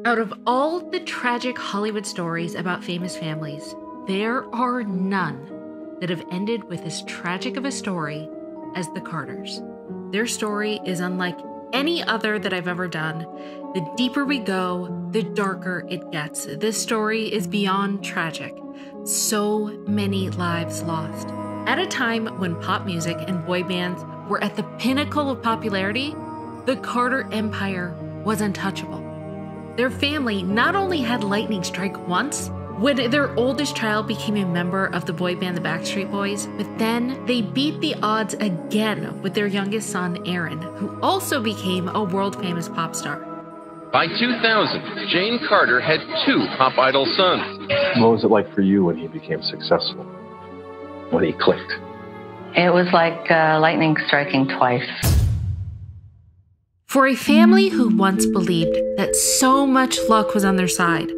Out of all the tragic Hollywood stories about famous families, there are none that have ended with as tragic of a story as the Carters. Their story is unlike any other that I've ever done. The deeper we go, the darker it gets. This story is beyond tragic. So many lives lost. At a time when pop music and boy bands were at the pinnacle of popularity, the Carter Empire was untouchable. Their family not only had lightning strike once, when their oldest child became a member of the boy band the Backstreet Boys, but then they beat the odds again with their youngest son, Aaron, who also became a world-famous pop star. By 2000, Jane Carter had 2 pop idol sons. What was it like for you when he became successful? When he clicked? It was like lightning striking twice. For a family who once believed that so much luck was on their side,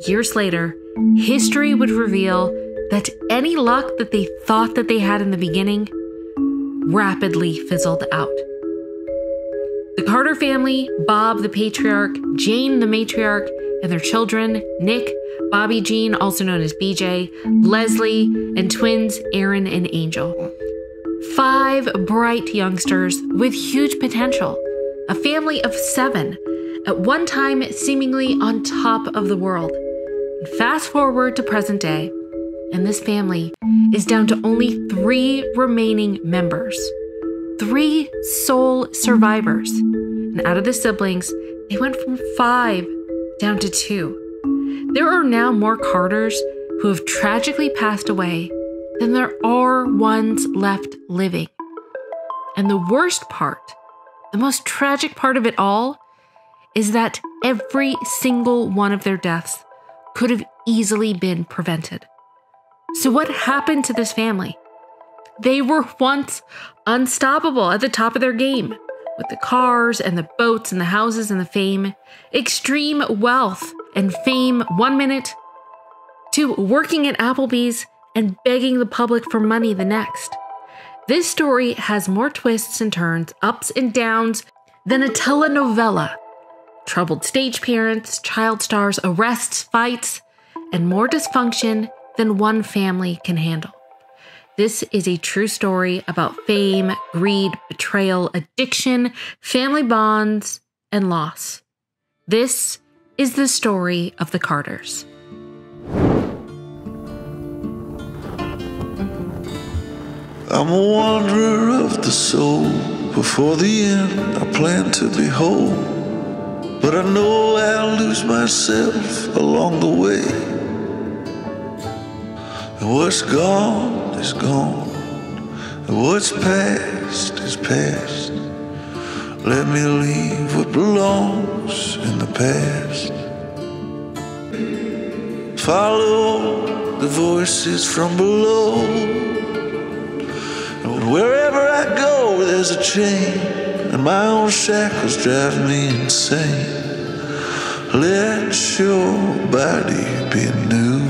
years later, history would reveal that any luck that they thought that they had in the beginning rapidly fizzled out. The Carter family, Bob the patriarch, Jane the matriarch, and their children, Nick, Bobby Jean, also known as BJ, Leslie, and twins Aaron and Angel. 5 bright youngsters with huge potential. A family of 7, at one time seemingly on top of the world. And fast forward to present day, and this family is down to only 3 remaining members. 3 sole survivors. And out of the siblings, they went from 5 down to 2. There are now more Carters who have tragically passed away than there are ones left living. And the worst part, the most tragic part of it all, is that every single one of their deaths could have easily been prevented. So what happened to this family? They were once unstoppable at the top of their game, with the cars and the boats and the houses and the fame, extreme wealth and fame one minute, to working at Applebee's and begging the public for money the next. This story has more twists and turns, ups and downs than a telenovela. Troubled stage parents, child stars, arrests, fights, and more dysfunction than one family can handle. This is a true story about fame, greed, betrayal, addiction, family bonds, and loss. This is the story of the Carters. I'm a wanderer of the soul. Before the end, I plan to be whole. But I know I'll lose myself along the way. And what's gone is gone. And what's past is past. Let me leave what belongs in the past. Follow the voices from below. And wherever I go, there's a chain, and my own shackles drive me insane. Let your body be new.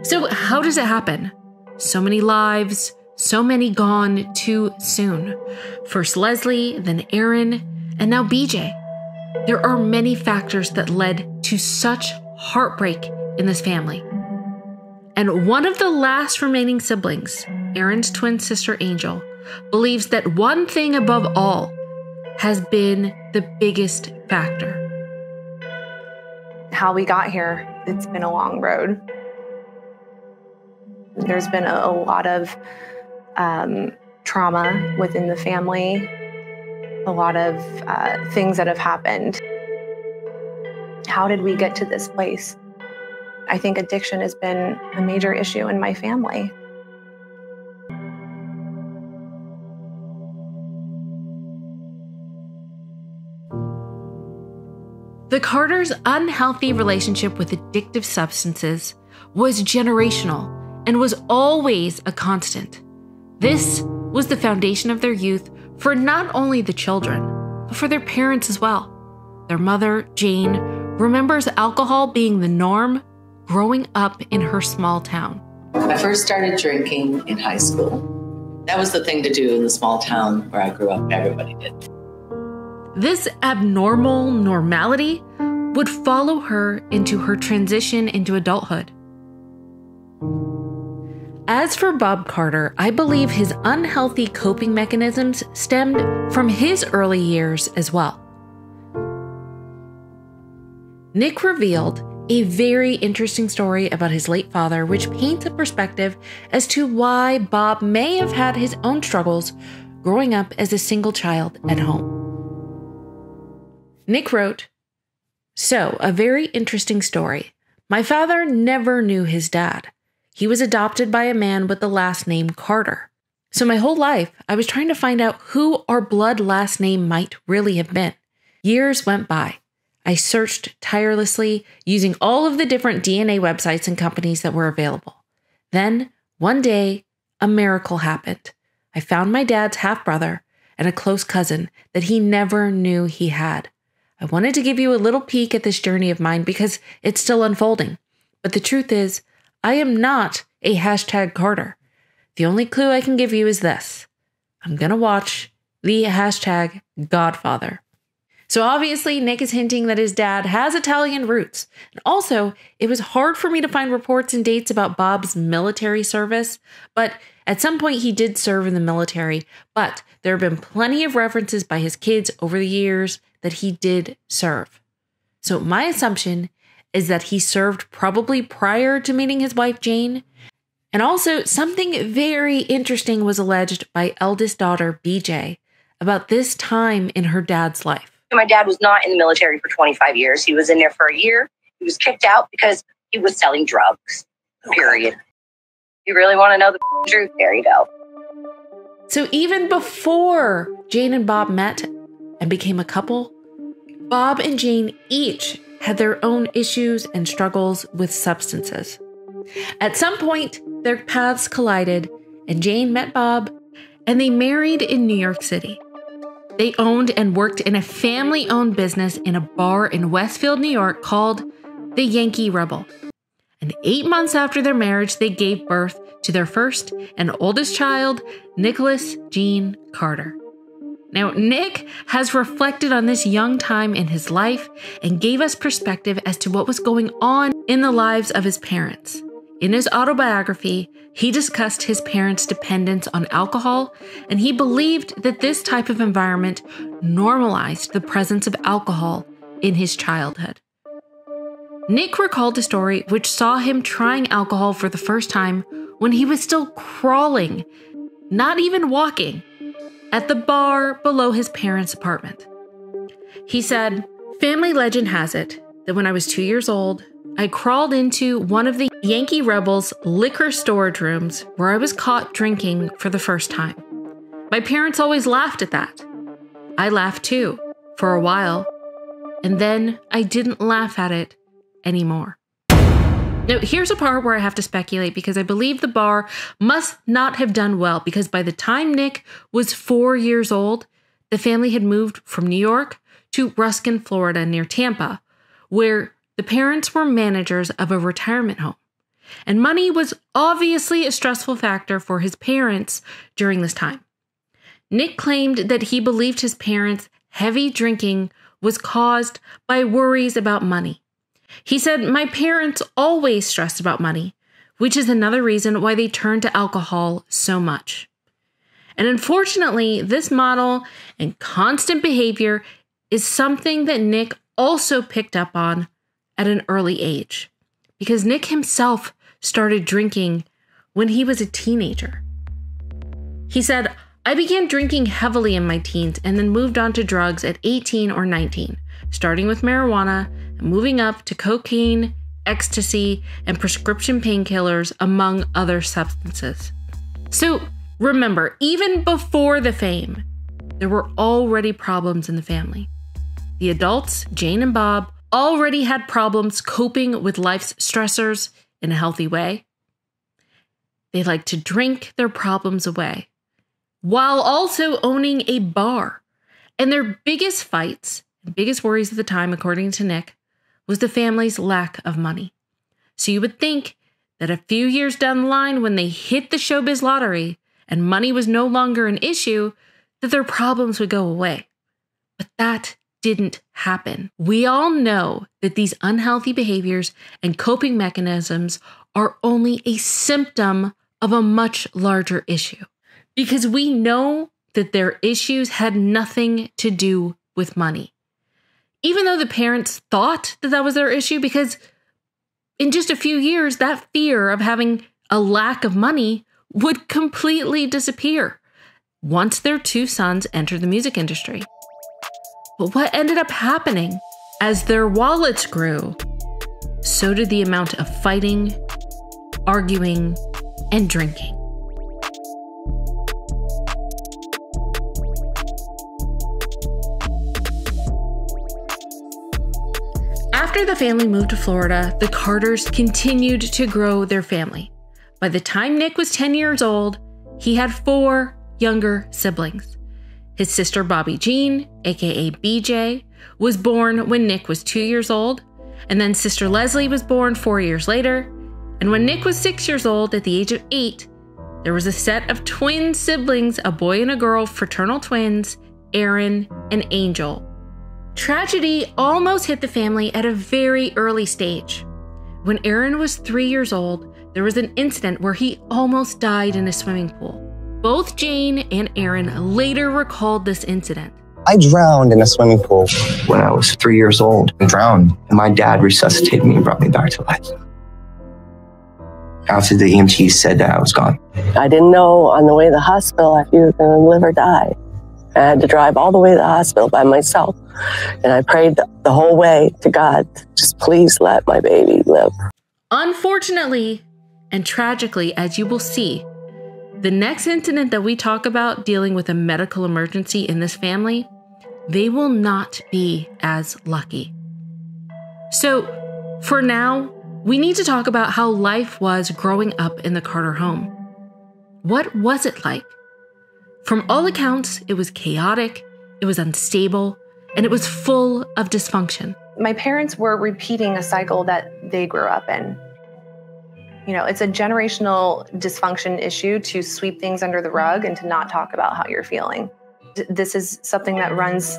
So how does it happen? So many lives, so many gone too soon. First Leslie, then Aaron, and now BJ. There are many factors that led to such heartbreak in this family. And one of the last remaining siblings, Aaron's twin sister Angel, believes that one thing above all has been the biggest factor. How we got here, it's been a long road. There's been a lot of trauma within the family, a lot of things that have happened. How did we get to this place? I think addiction has been a major issue in my family. The Carters' unhealthy relationship with addictive substances was generational and was always a constant. This was the foundation of their youth for not only the children, but for their parents as well. Their mother, Jane, remembers alcohol being the norm growing up in her small town. I first started drinking in high school. That was the thing to do in the small town where I grew up. Everybody did. This abnormal normality would follow her into her transition into adulthood. As for Bob Carter, I believe his unhealthy coping mechanisms stemmed from his early years as well. Nick revealed a very interesting story about his late father, which paints a perspective as to why Bob may have had his own struggles growing up as a single child at home. Nick wrote, "So, a very interesting story. My father never knew his dad. He was adopted by a man with the last name Carter. So my whole life, I was trying to find out who our blood last name might really have been. Years went by. I searched tirelessly using all of the different DNA websites and companies that were available. Then, one day, a miracle happened. I found my dad's half-brother and a close cousin that he never knew he had. I wanted to give you a little peek at this journey of mine because it's still unfolding. But the truth is, I am not a #Carter. The only clue I can give you is this. I'm going to watch the #Godfather. So obviously, Nick is hinting that his dad has Italian roots. And also, it was hard for me to find reports and dates about Bob's military service, but at some point he did serve in the military, but there have been plenty of references by his kids over the years that he did serve. So my assumption is that he served probably prior to meeting his wife, Jane. And also, something very interesting was alleged by eldest daughter, BJ, about this time in her dad's life. My dad was not in the military for 25 years. He was in there for a year. He was kicked out because he was selling drugs, period. You really want to know the truth? There you go. So even before Jane and Bob met and became a couple, Bob and Jane each had their own issues and struggles with substances. At some point, their paths collided, and Jane met Bob, and they married in New York City. They owned and worked in a family-owned business in a bar in Westfield, New York called the Yankee Rebel. And 8 months after their marriage, they gave birth to their first and oldest child, Nicholas Gene Carter. Now, Nick has reflected on this young time in his life and gave us perspective as to what was going on in the lives of his parents. In his autobiography, he discussed his parents' dependence on alcohol, and he believed that this type of environment normalized the presence of alcohol in his childhood. Nick recalled a story which saw him trying alcohol for the first time when he was still crawling, not even walking, at the bar below his parents' apartment. He said, "Family legend has it that when I was 2 years old, I crawled into one of the Yankee Rebel's liquor storage rooms where I was caught drinking for the first time. My parents always laughed at that. I laughed too, for a while, and then I didn't laugh at it anymore." Now, here's a part where I have to speculate because I believe the bar must not have done well because by the time Nick was 4 years old, the family had moved from New York to Ruskin, Florida, near Tampa, where the parents were managers of a retirement home. And money was obviously a stressful factor for his parents during this time. Nick claimed that he believed his parents' heavy drinking was caused by worries about money. He said, "My parents always stressed about money, which is another reason why they turned to alcohol so much." And unfortunately, this model and constant behavior is something that Nick also picked up on at an early age, because Nick himself started drinking when he was a teenager. He said, "I began drinking heavily in my teens and then moved on to drugs at 18 or 19, starting with marijuana and moving up to cocaine, ecstasy, and prescription painkillers, among other substances." So remember, even before the fame, there were already problems in the family. The adults, Jane and Bob, already had problems coping with life's stressors in a healthy way. They liked to drink their problems away, while also owning a bar. And their biggest fights and biggest worries at the time, according to Nick, was the family's lack of money. So you would think that a few years down the line, when they hit the showbiz lottery and money was no longer an issue, that their problems would go away. But that didn't happen. We all know that these unhealthy behaviors and coping mechanisms are only a symptom of a much larger issue, because we know that their issues had nothing to do with money. Even though the parents thought that that was their issue, because in just a few years, that fear of having a lack of money would completely disappear once their two sons entered the music industry. But what ended up happening as their wallets grew, so did the amount of fighting, arguing, and drinking. After the family moved to Florida, the Carters continued to grow their family. By the time Nick was 10 years old, he had 4 younger siblings. His sister Bobby Jean, aka BJ, was born when Nick was 2 years old, and then sister Leslie was born 4 years later. And when Nick was 6 years old, at the age of 8, there was a set of twin siblings, a boy and a girl, fraternal twins, Aaron and Angel. Tragedy almost hit the family at a very early stage. When Aaron was 3 years old, there was an incident where he almost died in a swimming pool. Both Jane and Aaron later recalled this incident. I drowned in a swimming pool when I was 3 years old and drowned. And my dad resuscitated me and brought me back to life. After the EMT said that I was gone. I didn't know on the way to the hospital if you were going to live or die. I had to drive all the way to the hospital by myself. And I prayed the whole way to God, just please let my baby live. Unfortunately, and tragically, as you will see, the next incident that we talk about dealing with a medical emergency in this family, they will not be as lucky. So, for now, we need to talk about how life was growing up in the Carter home. What was it like? From all accounts, it was chaotic, it was unstable, and it was full of dysfunction. My parents were repeating a cycle that they grew up in. You know, it's a generational dysfunction issue to sweep things under the rug and to not talk about how you're feeling. This is something that runs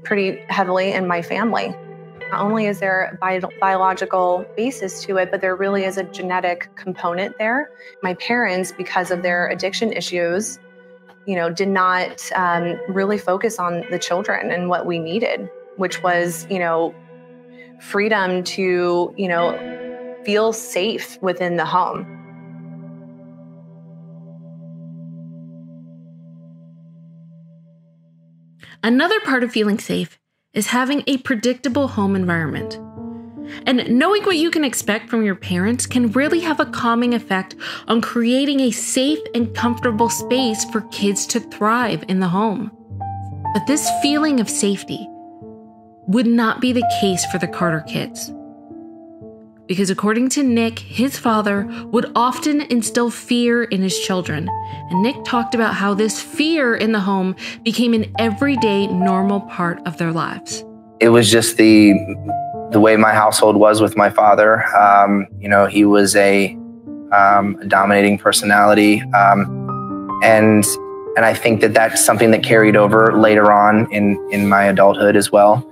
pretty heavily in my family. Not only is there a biological basis to it, but there really is a genetic component there. My parents, because of their addiction issues, you know, did not really focus on the children and what we needed, which was, you know, freedom to, you know, feel safe within the home. Another part of feeling safe is having a predictable home environment. And knowing what you can expect from your parents can really have a calming effect on creating a safe and comfortable space for kids to thrive in the home. But this feeling of safety would not be the case for the Carter kids. Because according to Nick, his father would often instill fear in his children. And Nick talked about how this fear in the home became an everyday, normal part of their lives. It was just the way my household was with my father. You know, he was a dominating personality. And I think that that's something that carried over later on in my adulthood as well.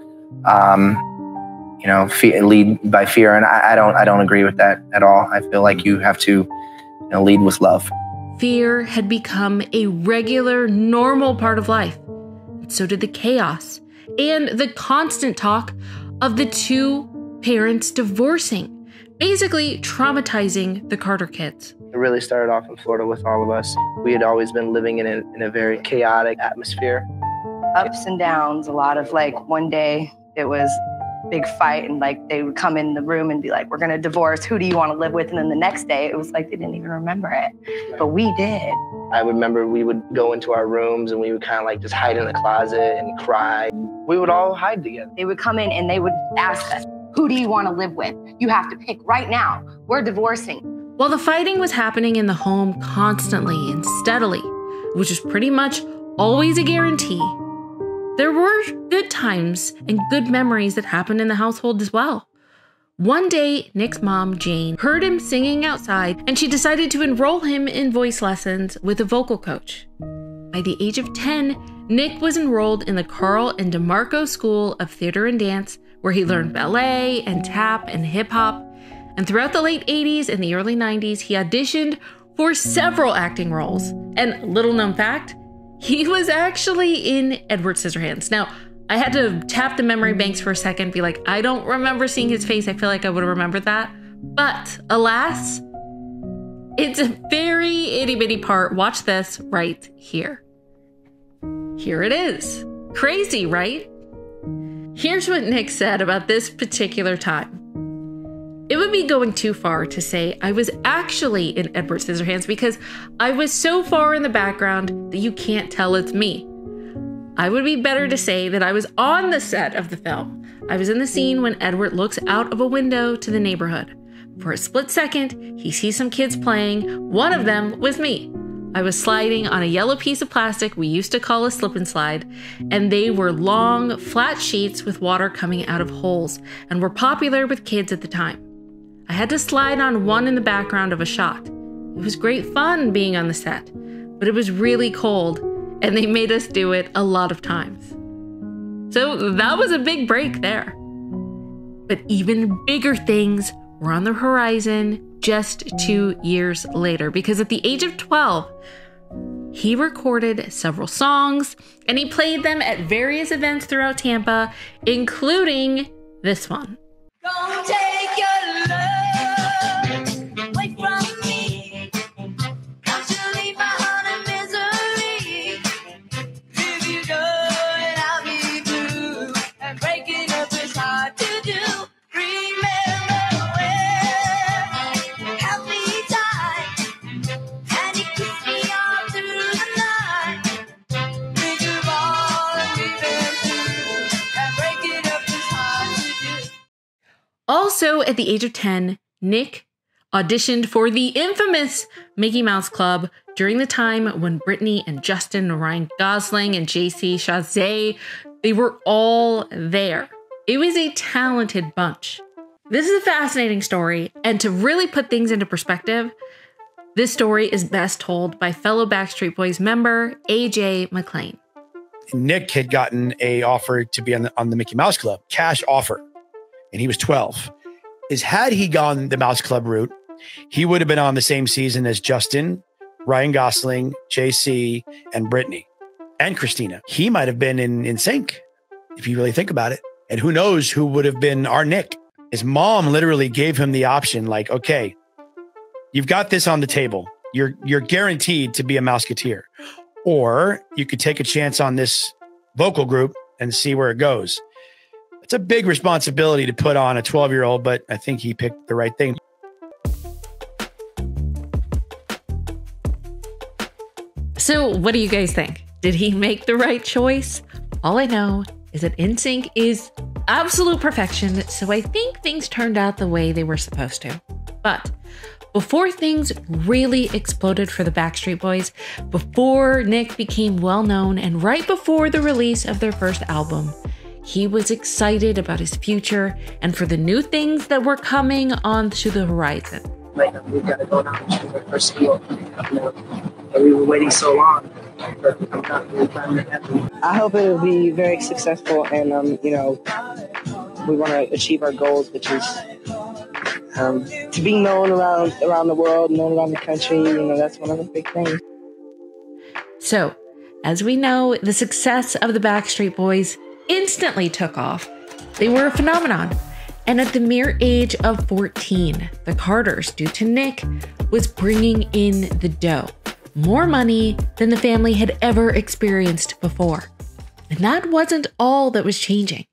You know, lead by fear, and I don't agree with that at all. I feel like you have to, you know, lead with love. Fear had become a regular, normal part of life. So did the chaos and the constant talk of the two parents divorcing, basically traumatizing the Carter kids. It really started off in Florida with all of us. We had always been living in a very chaotic atmosphere. Ups and downs, a lot of like one day it was big fight and like they would come in the room and be like, we're gonna divorce, who do you want to live with? And then the next day it was like they didn't even remember it, but we did. I remember we would go into our rooms and we would kind of like just hide in the closet and cry. We would all hide together. They would come in and they would ask us, who do you want to live with? You have to pick right now. We're divorcing. While the fighting was happening in the home constantly and steadily, which was pretty much always a guarantee, there were good times and good memories that happened in the household as well. One day, Nick's mom, Jane, heard him singing outside, and she decided to enroll him in voice lessons with a vocal coach. By the age of 10, Nick was enrolled in the Carl and DeMarco School of Theater and Dance, where he learned ballet and tap and hip-hop. And throughout the late 80s and the early 90s, he auditioned for several acting roles. And little known fact, he was actually in Edward Scissorhands. Now, I had to tap the memory banks for a second, be like, I don't remember seeing his face. I feel like I would have remembered that. But alas, it's a very itty-bitty part. Watch this right here. Here it is. Crazy, right? Here's what Nick said about this particular time. It would be going too far to say I was actually in Edward Scissorhands because I was so far in the background that you can't tell it's me. I would be better to say that I was on the set of the film. I was in the scene when Edward looks out of a window to the neighborhood. For a split second, he sees some kids playing. One of them was me. I was sliding on a yellow piece of plastic we used to call a slip and slide, and they were long, flat sheets with water coming out of holes and were popular with kids at the time. I had to slide on one in the background of a shot. It was great fun being on the set, but it was really cold, and they made us do it a lot of times. So that was a big break there. But even bigger things were on the horizon just 2 years later, because at the age of 12, he recorded several songs and he played them at various events throughout Tampa, including this one. Don't take your love away from me. Don't you leave my heart in misery. If you go and I'll be blue, and breaking up is hard to do. Remember when held me tight, and you kissed me all through the night. Think of all that we've been through, and breaking up is hard to do. Also, at the age of 10, Nick auditioned for the infamous Mickey Mouse Club during the time when Britney and Justin and Ryan Gosling and JC Chasez, they were all there. It was a talented bunch. This is a fascinating story, and to really put things into perspective, this story is best told by fellow Backstreet Boys member AJ McLean. Nick had gotten an offer to be on the Mickey Mouse Club, cash offer, and he was 12. Had he gone the Mouse Club route, he would have been on the same season as Justin, Ryan Gosling, JC, and Britney, and Christina. He might have been in sync, if you really think about it. And who knows who would have been our Nick. His mom literally gave him the option, like, okay, you've got this on the table. You're guaranteed to be a Mouseketeer. Or you could take a chance on this vocal group and see where it goes. It's a big responsibility to put on a 12-year-old, but I think he picked the right thing. So what do you guys think? Did he make the right choice? All I know is that NSYNC is absolute perfection, so I think things turned out the way they were supposed to. But before things really exploded for the Backstreet Boys, before Nick became well-known, and right before the release of their first album, he was excited about his future and for the new things that were coming onto the horizon. Like, we've got to go now and choose our first school. We were waiting so long. I hope it will be very successful, and we want to achieve our goals, which is to be known around the world, known around the country. That's one of the big things. So, as we know, the success of the Backstreet Boys instantly took off. They were a phenomenon. And at the mere age of 14, the Carters, due to Nick, was bringing in the dough. More money than the family had ever experienced before. And that wasn't all that was changing.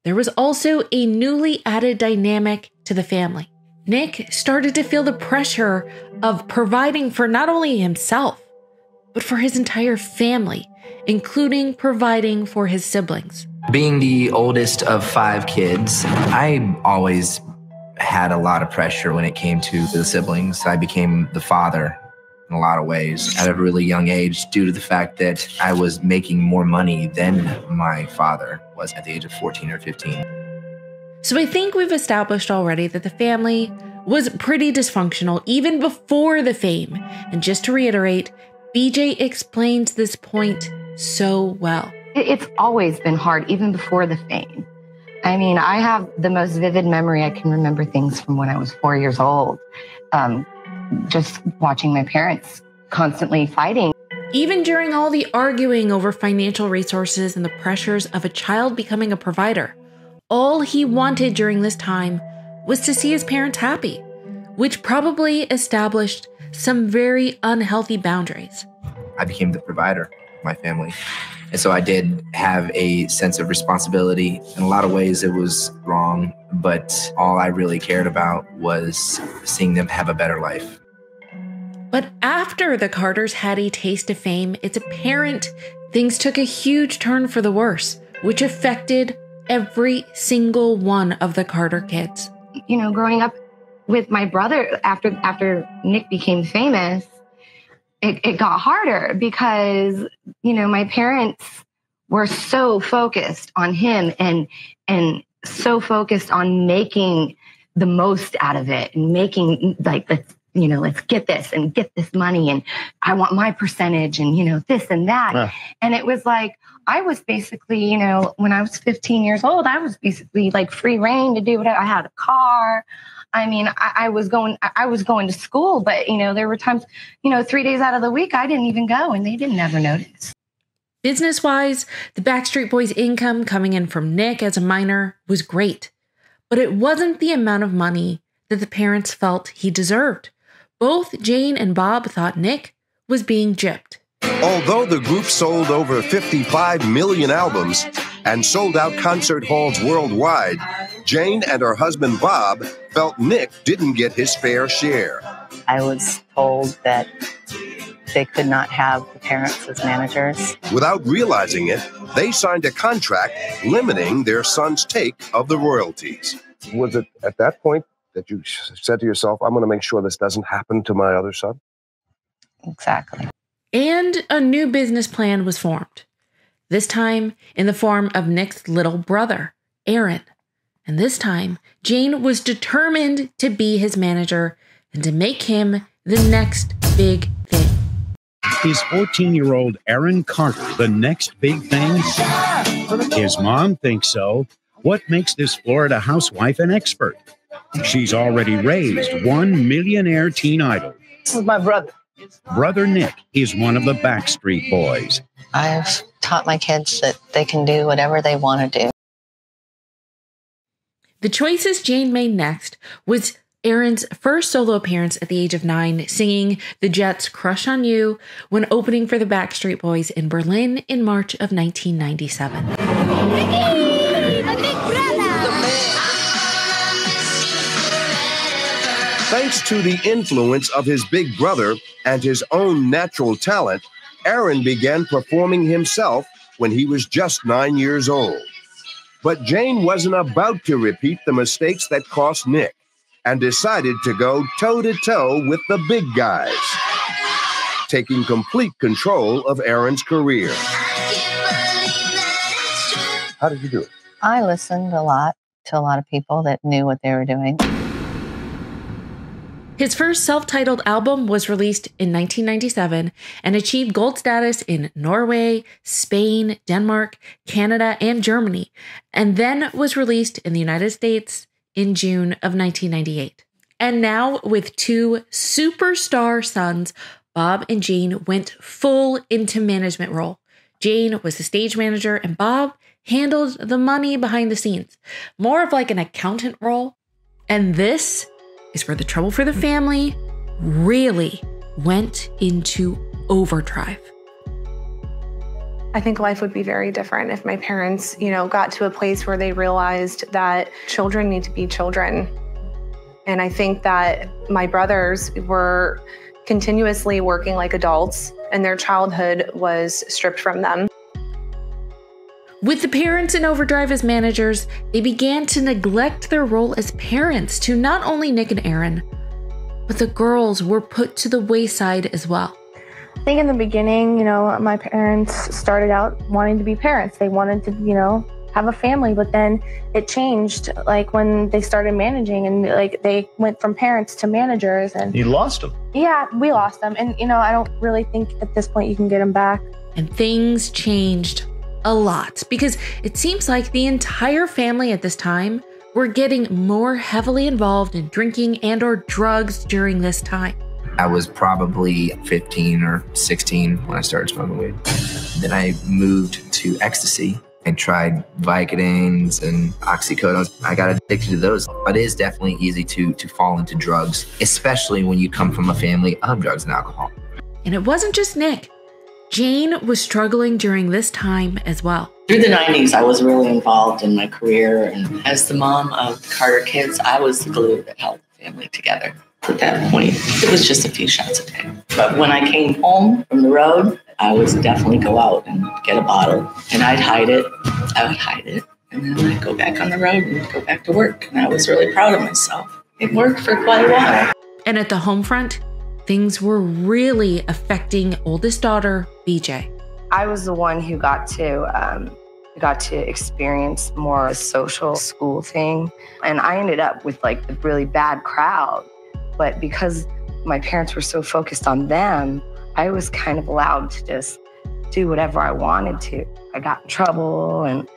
There was also a newly added dynamic to the family. Nick started to feel the pressure of providing for not only himself, but for his entire family, including providing for his siblings. Being the oldest of 5 kids, I always had a lot of pressure when it came to the siblings. I became the father in a lot of ways at a really young age due to the fact that I was making more money than my father was at the age of 14 or 15. So I think we've established already that the family was pretty dysfunctional even before the fame. And just to reiterate, BJ explains this point so well. It's always been hard, even before the fame. I mean, I have the most vivid memory. I can remember things from when I was 4 years old. Just watching my parents constantly fighting. Even during all the arguing over financial resources and the pressures of a child becoming a provider, all he wanted during this time was to see his parents happy, which probably established some very unhealthy boundaries. I became the provider of my family. And so I did have a sense of responsibility. In a lot of ways, it was wrong, but all I really cared about was seeing them have a better life. But after the Carters had a taste of fame, it's apparent things took a huge turn for the worse, which affected every single one of the Carter kids. You know, growing up with my brother after Nick became famous, it got harder because, you know, my parents were so focused on him and so focused on making the most out of it and making like let's get this and get this money and I want my percentage and, you know, this and that. Yeah. And it was like, I was basically, you know, when I was 15 years old, I was basically like free reign to do whatever. I had a car. I mean, I was going to school, but, you know, there were times, you know, 3 days out of the week, I didn't even go and they didn't ever notice. Business-wise, the Backstreet Boys' income coming in from Nick as a minor was great, but it wasn't the amount of money that the parents felt he deserved. Both Jane and Bob thought Nick was being gypped. Although the group sold over 55 million albums and sold out concert halls worldwide, Jane and her husband Bob felt Nick didn't get his fair share. I was told that they could not have the parents as managers. Without realizing it, they signed a contract limiting their son's take of the royalties. Was it at that point that you said to yourself, I'm going to make sure this doesn't happen to my other son? Exactly. And a new business plan was formed, this time in the form of Nick's little brother, Aaron. And this time, Jane was determined to be his manager and to make him the next big thing. Is 14-year-old Aaron Carter the next big thing? His mom thinks so. What makes this Florida housewife an expert? She's already raised one millionaire teen idol. This is my brother. Brother Nick is one of the Backstreet Boys. I've taught my kids that they can do whatever they want to do. The choices Jane made next was Aaron's first solo appearance at the age of 9, singing the Jets' Crush on You when opening for the Backstreet Boys in Berlin in March of 1997. Ricky, my big brother. Thanks to the influence of his big brother and his own natural talent, Aaron began performing himself when he was just 9 years old. But Jane wasn't about to repeat the mistakes that cost Nick and decided to go toe-to-toe with the big guys, taking complete control of Aaron's career. How did you do it? I listened a lot to a lot of people that knew what they were doing. His first self-titled album was released in 1997 and achieved gold status in Norway, Spain, Denmark, Canada, and Germany, and then was released in the United States in June of 1998. And now, with 2 superstar sons, Bob and Jane went full into management role. Jane was the stage manager and Bob handled the money behind the scenes, more of like an accountant role. And this is where the trouble for the family really went into overdrive. I think life would be very different if my parents, got to a place where they realized that children need to be children. And I think that my brothers were, continuously working like adults, and their childhood was stripped from them. With the parents in overdrive as managers, they began to neglect their role as parents to not only Nick and Aaron, but the girls were put to the wayside as well. I think in the beginning, you know, my parents started out wanting to be parents. They wanted to, you know, have a family, but then it changed, like when they started managing, and like they went from parents to managers. And You lost them. yeah, we lost them. And, you know, I don't really think at this point you can get them back. And things changed a lot because it seems like the entire family at this time were getting more heavily involved in drinking and or drugs during this time. I was probably 15 or 16 when I started smoking weed. Then I moved to ecstasy and tried Vicodins and oxycodones. I got addicted to those. It is definitely easy to fall into drugs, especially when you come from a family of drugs and alcohol. And it wasn't just Nick. Jane was struggling during this time as well. Through the 90s, I was really involved in my career. And as the mom of Carter kids, I was the glue that held the family together. At that point, it was just a few shots a day. But when I came home from the road, I would definitely go out and get a bottle. And I'd hide it. I would hide it. And then I'd go back on the road and go back to work. And I was really proud of myself. It worked for quite a while. And at the home front, things were really affecting oldest daughter, BJ. I was the one who got to experience more a social school thing. And I ended up with like the really bad crowd. But because my parents were so focused on them, I was kind of allowed to just do whatever I wanted to. I got in trouble and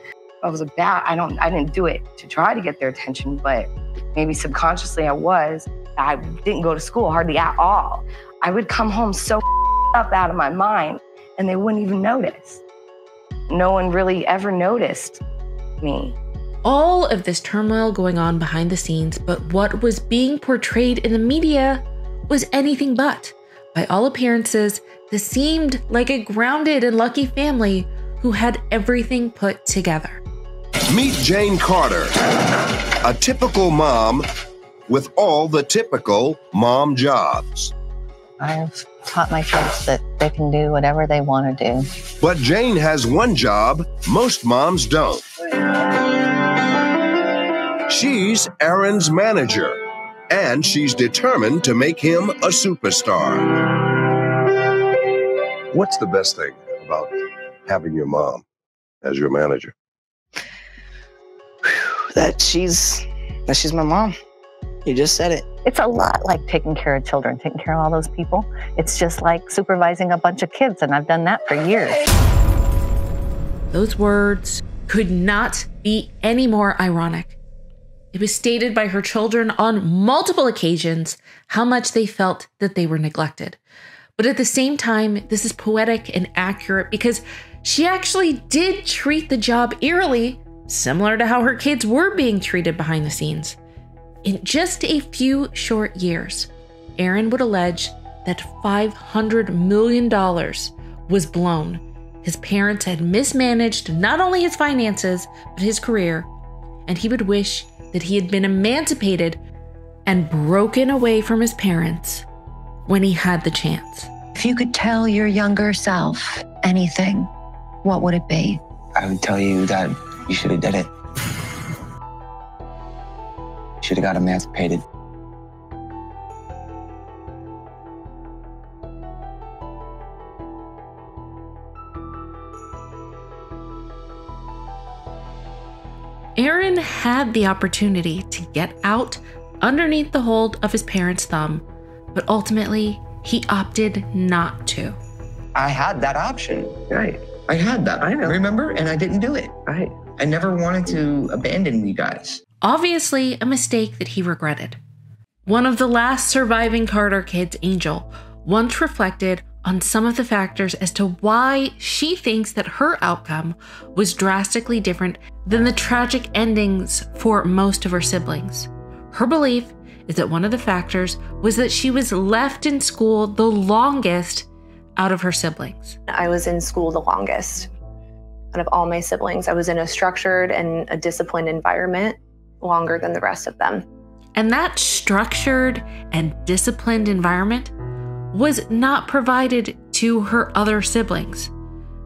I didn't do it to try to get their attention, but maybe subconsciously I was. I didn't go to school hardly at all. I would come home so up out of my mind and they wouldn't even notice. No one really ever noticed me. All of this turmoil going on behind the scenes, but what was being portrayed in the media was anything but. By all appearances, this seemed like a grounded and lucky family who had everything put together. Meet Jane Carter, a typical mom with all the typical mom jobs. I've taught my kids that they can do whatever they want to do. But Jane has one job most moms don't. She's Aaron's manager, and she's determined to make him a superstar. What's the best thing about having your mom as your manager? That she's my mom. You just said it. It's a lot like taking care of children, taking care of all those people. It's just like supervising a bunch of kids, and I've done that for years. Those words could not be any more ironic. It was stated by her children on multiple occasions how much they felt that they were neglected. But at the same time, this is poetic and accurate because she actually did treat the job eerily, similar to how her kids were being treated behind the scenes. In just a few short years, Aaron would allege that $500 million was blown. His parents had mismanaged not only his finances, but his career, and he would wish that he had been emancipated and broken away from his parents when he had the chance. If you could tell your younger self anything, what would it be? I would tell you that you should have did it. Should have got emancipated. Aaron had the opportunity to get out underneath the hold of his parents' thumb, but ultimately he opted not to. I had that option. Right. I had that. I know. Remember? And I didn't do it. Right. I never wanted to abandon you guys. Obviously, a mistake that he regretted. One of the last surviving Carter kids, Angel, once reflected on some of the factors as to why she thinks that her outcome was drastically different than the tragic endings for most of her siblings. Her belief is that one of the factors was that she was left in school the longest out of her siblings. I was in school the longest out of all my siblings. I was in a structured and a disciplined environment longer than the rest of them. And that structured and disciplined environment was not provided to her other siblings.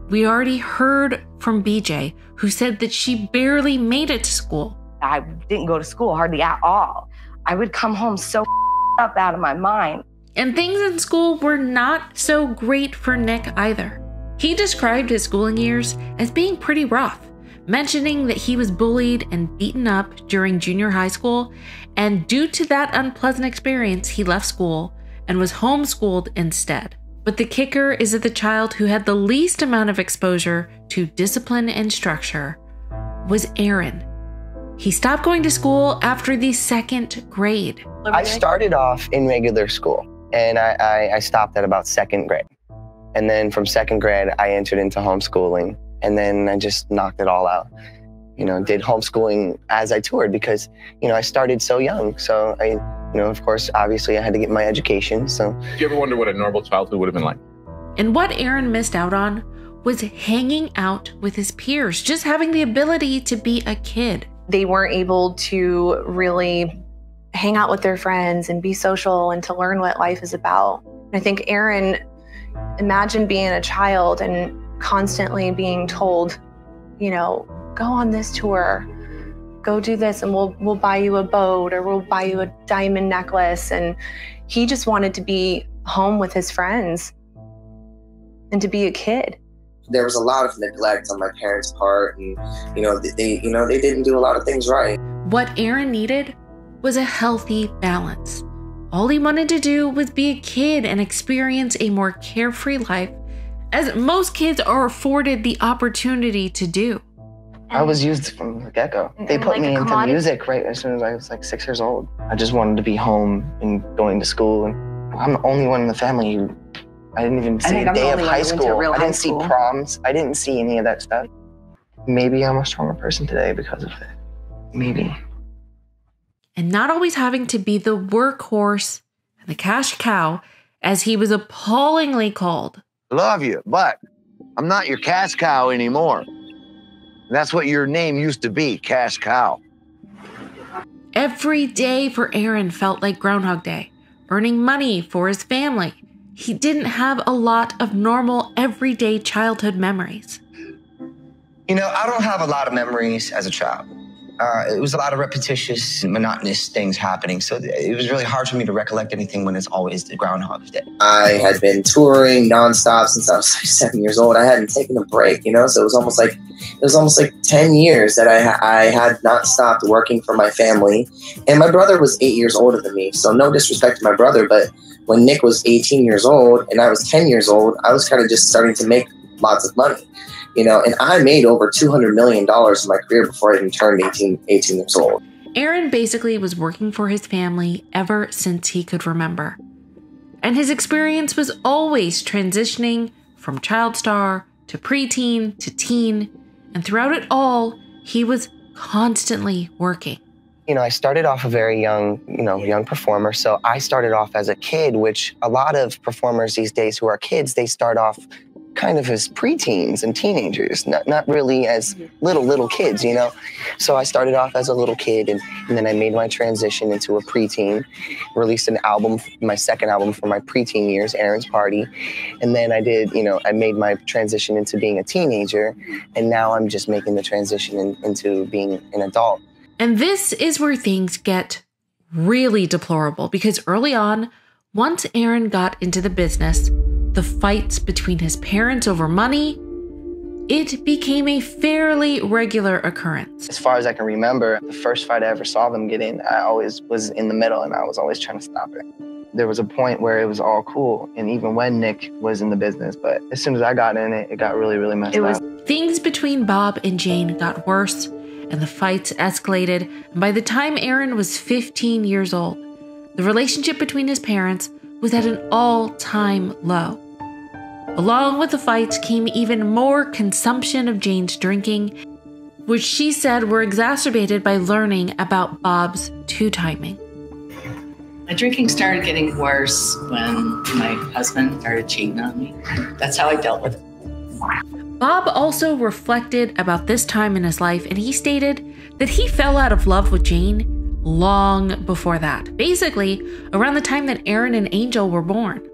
We already heard from BJ, who said that she barely made it to school. I didn't go to school hardly at all. I would come home so up out of my mind. And things in school were not so great for Nick either. He described his schooling years as being pretty rough, mentioning that he was bullied and beaten up during junior high school, and due to that unpleasant experience, he left school and was homeschooled instead. But the kicker is that the child who had the least amount of exposure to discipline and structure was Aaron. He stopped going to school after the 2nd grade. I started off in regular school, and I stopped at about 2nd grade. And then from 2nd grade, I entered into homeschooling, and then I just knocked it all out. You know, did homeschooling as I toured because, you know, I started so young. So I, you know, of course, obviously I had to get my education. So do you ever wonder what a normal childhood would have been like? And what Aaron missed out on was hanging out with his peers, just having the ability to be a kid. They weren't able to really hang out with their friends and be social and to learn what life is about. And I think Aaron, imagine being a child and constantly being told, you know, go on this tour, go do this, and we'll buy you a boat or we'll buy you a diamond necklace. And he just wanted to be home with his friends and to be a kid. There was a lot of neglect on my parents' part, and they didn't do a lot of things right. What Aaron needed was a healthy balance. All he wanted to do was be a kid and experience a more carefree life, as most kids are afforded the opportunity to do. I was used from the get-go. They put me into music right as soon as I was like 6 years old. I just wanted to be home and going to school. And I'm the only one in the family who, I didn't even see a day of high school. I didn't see proms. I didn't see any of that stuff. Maybe I'm a stronger person today because of it. Maybe. And not always having to be the workhorse and the cash cow, as he was appallingly called. Love you, but I'm not your cash cow anymore. That's what your name used to be, cash cow. Every day for Aaron felt like Groundhog Day, earning money for his family. He didn't have a lot of normal, everyday childhood memories. You know, I don't have a lot of memories as a child. It was a lot of repetitious, monotonous things happening. So it was really hard for me to recollect anything when it's always the Groundhog's Day. I had been touring nonstop since I was like 7 years old. I hadn't taken a break, you know, so it was almost like 10 years that I had not stopped working for my family. And my brother was 8 years older than me. So no disrespect to my brother, but when Nick was 18 years old and I was 10 years old, I was kind of just starting to make lots of money. You know, and I made over $200 million in my career before I even turned 18 years old. Aaron basically was working for his family ever since he could remember. And his experience was always transitioning from child star to preteen to teen. And throughout it all, he was constantly working. You know, I started off a very young performer. So I started off as a kid, which a lot of performers these days who are kids, they start off kind of as preteens and teenagers, not really as little kids, you know? So I started off as a little kid and then I made my transition into a preteen, released an album, my second album for my preteen years, Aaron's Party. And then I made my transition into being a teenager, and now I'm just making the transition into being an adult. And this is where things get really deplorable, because early on, once Aaron got into the business, the fights between his parents over money, it became a fairly regular occurrence. As far as I can remember, the first fight I ever saw them get in, I always was in the middle and I was always trying to stop it. There was a point where it was all cool, and even when Nick was in the business, but as soon as I got in it, it got really, really messed up. Things between Bob and Jane got worse, and the fights escalated, and by the time Aaron was 15 years old, the relationship between his parents was at an all-time low. Along with the fights came even more consumption of Jane's drinking, which she said were exacerbated by learning about Bob's two-timing. My drinking started getting worse when my husband started cheating on me. That's how I dealt with it. Bob also reflected about this time in his life, and he stated that he fell out of love with Jane long before that. Basically, around the time that Aaron and Angel were born.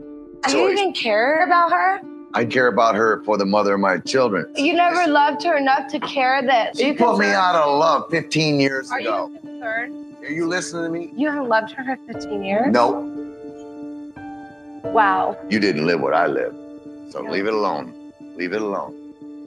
Do you even care about her? I care about her for the mother of my children. You never loved her enough to care that She put me out of love 15 years Are ago. you concerned? Are you listening to me? You haven't loved her for 15 years? No, Wow. you didn't live what I lived. So leave it alone. Leave it alone.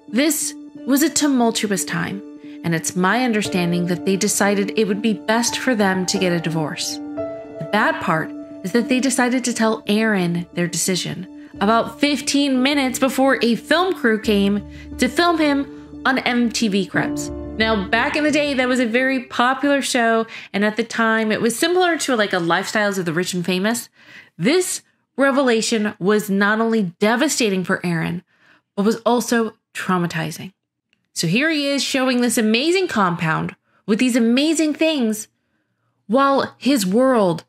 This was a tumultuous time, and it's my understanding that they decided it would be best for them to get a divorce. The bad part is that they decided to tell Aaron their decision about 15 minutes before a film crew came to film him on MTV Cribs. Now, back in the day, that was a very popular show, and at the time, it was similar to like a Lifestyles of the Rich and Famous. This revelation was not only devastating for Aaron, but was also traumatizing. So here he is showing this amazing compound with these amazing things while his world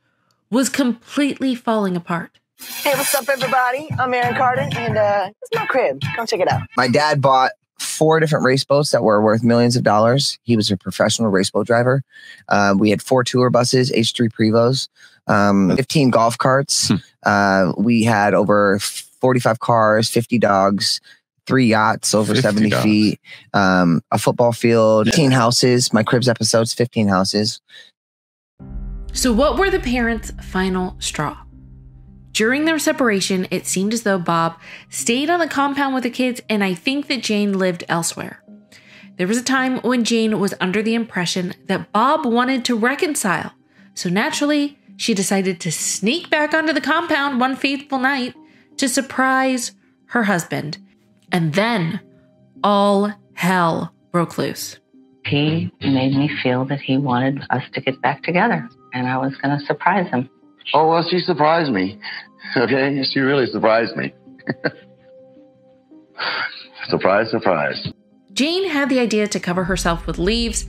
was completely falling apart. Hey, what's up, everybody? I'm Aaron Carter, and it's my crib. Come check it out. My dad bought 4 different race boats that were worth millions of dollars. He was a professional race boat driver. We had 4 tour buses, H3 Prevos, 15 golf carts. We had over 45 cars, 50 dogs, 3 yachts over 70 dogs. feet, a football field, 15 houses. My Cribs episodes, 15 houses. So what were the parents' final straw? During their separation, it seemed as though Bob stayed on the compound with the kids, and I think that Jane lived elsewhere. There was a time when Jane was under the impression that Bob wanted to reconcile, so naturally, she decided to sneak back onto the compound one fateful night to surprise her husband. And then all hell broke loose. He made me feel that he wanted us to get back together, and I was going to surprise him. Oh, well, she surprised me. Okay? She really surprised me. Surprise, surprise. Jane had the idea to cover herself with leaves,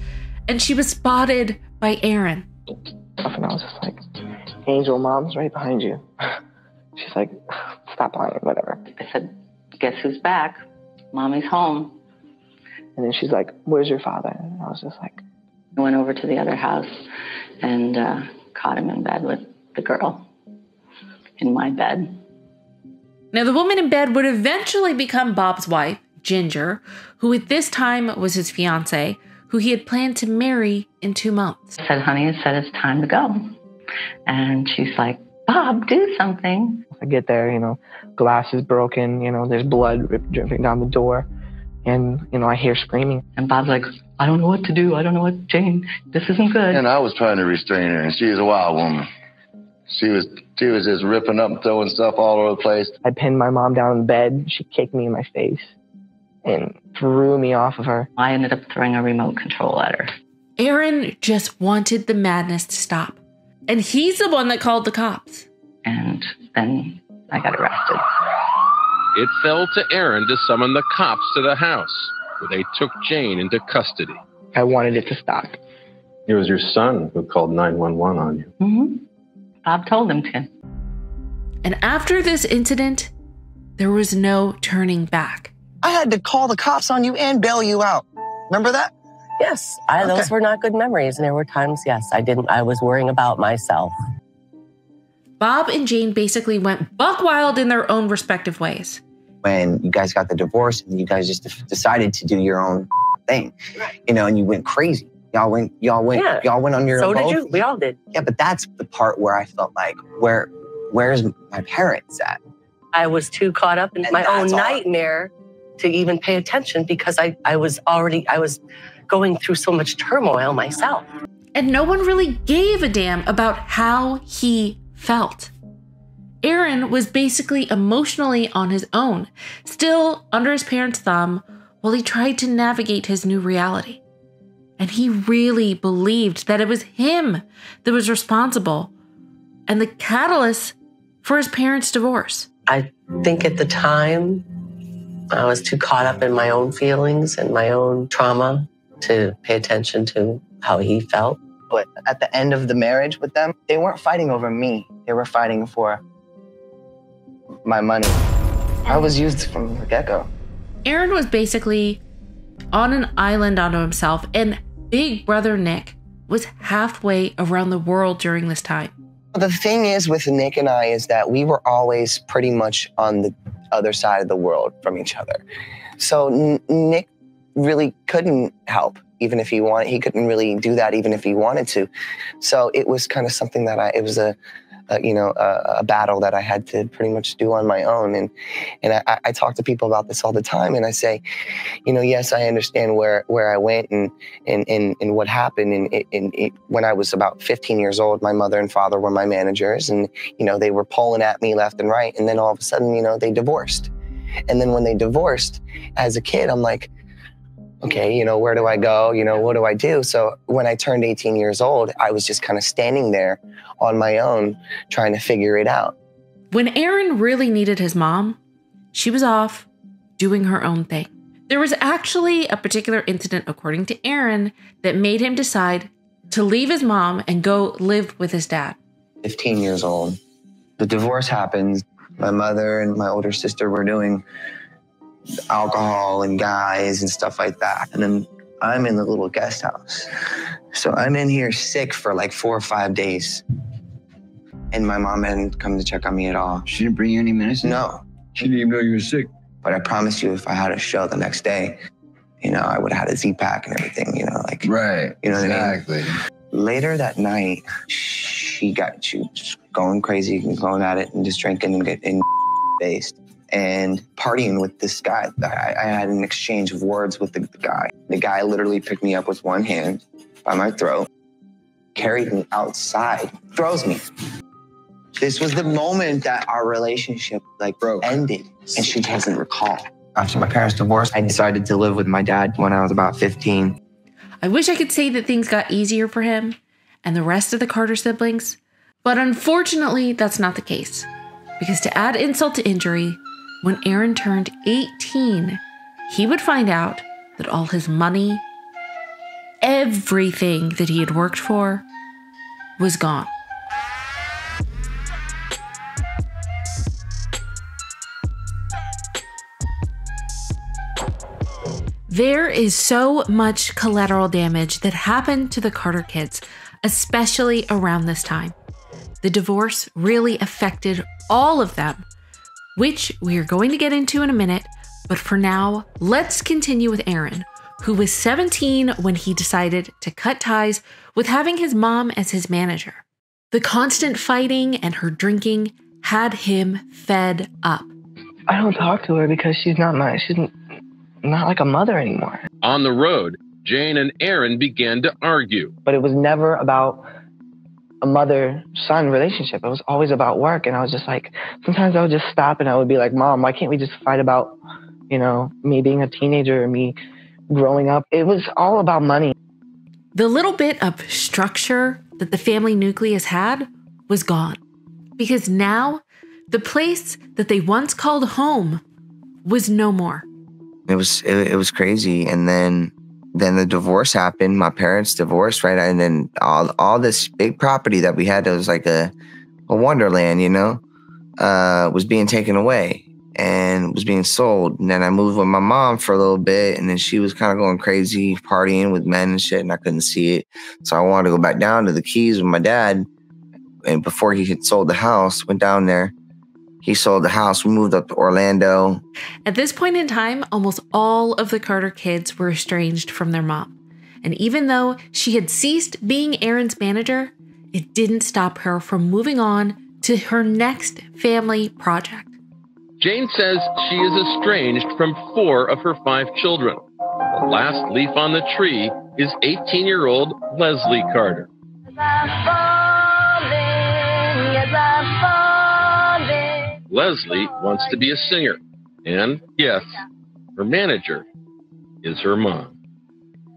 and she was spotted by Aaron. And I was just like, Angel, Mom's right behind you. She's like, stop lying, whatever. I said, guess who's back? Mommy's home. And then she's like, where's your father? And I was just like, I went over to the other house and caught him in bed with the girl in my bed. Now, the woman in bed would eventually become Bob's wife, Ginger, who at this time was his fiance, who he had planned to marry in 2 months. I said, honey, I said it's time to go. And she's like, Bob, do something. I get there, glass is broken, there's blood dripping down the door. And, I hear screaming. And Bob's like, I don't know what to do. I don't know what, Jane, this isn't good. And I was trying to restrain her, and she was a wild woman. She was just ripping up and throwing stuff all over the place. I pinned my mom down in bed. She kicked me in my face and threw me off of her. I ended up throwing a remote control at her. Aaron just wanted the madness to stop. And he's the one that called the cops. And then I got arrested. It fell to Aaron to summon the cops to the house, where they took Jane into custody. I wanted it to stop. It was your son who called 911 on you. Mm-hmm. Bob told him to. And after this incident, there was no turning back. I had to call the cops on you and bail you out. Remember that? Yes, those were not good memories. And there were times, yes, I was worrying about myself. Bob and Jane basically went buck wild in their own respective ways. When you guys got the divorce and you guys just decided to do your own thing, and you went crazy. Y'all went on your own. So did you. We all did. Yeah, but that's the part where I felt like, where's my parents at? I was too caught up in my own nightmare to even pay attention because I was going through so much turmoil myself. And no one really gave a damn about how he felt. Aaron was basically emotionally on his own, still under his parents' thumb, while he tried to navigate his new reality. And he really believed that it was him that was responsible and the catalyst for his parents' divorce. I think at the time, I was too caught up in my own feelings and my own trauma to pay attention to how he felt. But at the end of the marriage with them, they weren't fighting over me. They were fighting for my money. I was used from the get-go. Aaron was basically on an island unto himself, and Big Brother Nick was halfway around the world during this time. The thing is with Nick and I is that we were always pretty much on the other side of the world from each other. So Nick really couldn't help, even if he wanted. He couldn't really do that, even if he wanted to. So it was kind of something that it was a battle that I had to pretty much do on my own. And I talk to people about this all the time, and I say, yes, I understand where I went and what happened. And when I was about 15 years old, my mother and father were my managers, and they were pulling at me left and right. And then all of a sudden, they divorced. And then when they divorced, as a kid, I'm like, okay, where do I go? What do I do? So when I turned 18 years old, I was just kind of standing there on my own, trying to figure it out. When Aaron really needed his mom, she was off doing her own thing. There was actually a particular incident, according to Aaron, that made him decide to leave his mom and go live with his dad. 15 years old. The divorce happens. My mother and my older sister were doing alcohol and guys and stuff like that. And then I'm in the little guest house. So I'm in here sick for like 4 or 5 days. And my mom hadn't come to check on me at all. She didn't bring you any medicine? No. She didn't even know you were sick. But I promised you if I had a show the next day, I would have had a Z-Pack and everything, Right. You know what exactly. I mean? Later that night, she was going crazy and going at it and just drinking and getting based and partying with this guy. I had an exchange of words with the guy. The guy literally picked me up with one hand by my throat, carried me outside, throws me. This was the moment that our relationship broke, ended, and she doesn't recall. After my parents divorced, I decided to live with my dad when I was about 15. I wish I could say that things got easier for him and the rest of the Carter siblings, but unfortunately, that's not the case. Because to add insult to injury, when Aaron turned 18, he would find out that all his money, everything that he had worked for, was gone. There is so much collateral damage that happened to the Carter kids, especially around this time. The divorce really affected all of them, which we are going to get into in a minute. But for now, let's continue with Aaron, who was 17 when he decided to cut ties with having his mom as his manager. The constant fighting and her drinking had him fed up. I don't talk to her because she's not like a mother anymore. On the road, Jane and Aaron began to argue. But it was never about a mother-son relationship. It was always about work. And I was just like, sometimes I would just stop and I would be like, Mom, why can't we just fight about, me being a teenager or me growing up? It was all about money. The little bit of structure that the family nucleus had was gone. Because now, the place that they once called home was no more. It was crazy. And then the divorce happened. My parents divorced, right? And then all this big property that we had that was like a wonderland, was being taken away and was being sold. And then I moved with my mom for a little bit, and then she was kind of going crazy, partying with men and shit, and I couldn't see it. So I wanted to go back down to the Keys with my dad. And before he had sold the house, went down there. He sold the house. We moved up to Orlando. At this point in time, almost all of the Carter kids were estranged from their mom. And even though she had ceased being Aaron's manager, it didn't stop her from moving on to her next family project. Jane says she is estranged from 4 of her 5 children. The last leaf on the tree is 18-year-old Leslie Carter. Leslie wants to be a singer, and yes, her manager is her mom.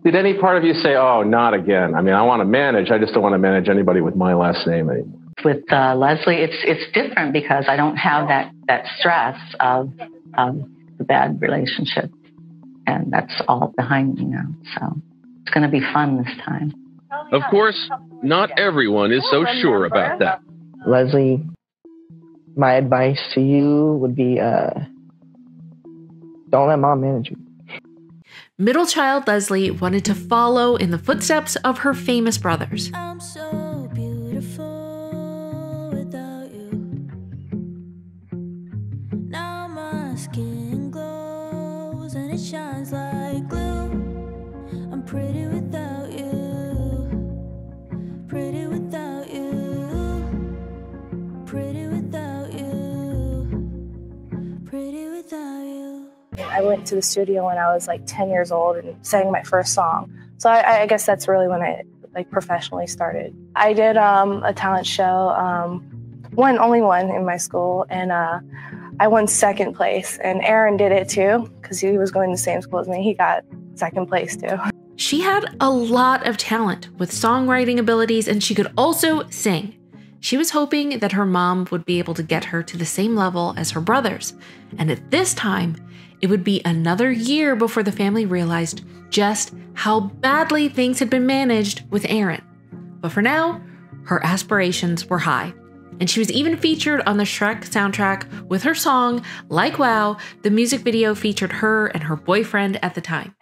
Did any part of you say, oh, not again? I mean, I want to manage. I just don't want to manage anybody with my last name anymore. With Leslie, it's different because I don't have that stress of the bad relationship. And that's all behind me now. So it's going to be fun this time. Of course, not everyone is so sure about that. Leslie, my advice to you would be, don't let mom manage you. Middle child Leslie wanted to follow in the footsteps of her famous brothers. went to the studio when I was like 10 years old and sang my first song. So I guess that's really when I like professionally started. I did a talent show, only one in my school, and I won second place. And Aaron did it too, because he was going to the same school as me. He got second place too. She had a lot of talent with songwriting abilities, and she could also sing. She was hoping that her mom would be able to get her to the same level as her brothers. And at this time, it would be another year before the family realized just how badly things had been managed with Aaron. But for now, her aspirations were high. And she was even featured on the Shrek soundtrack with her song, Like Wow. The music video featured her and her boyfriend at the time.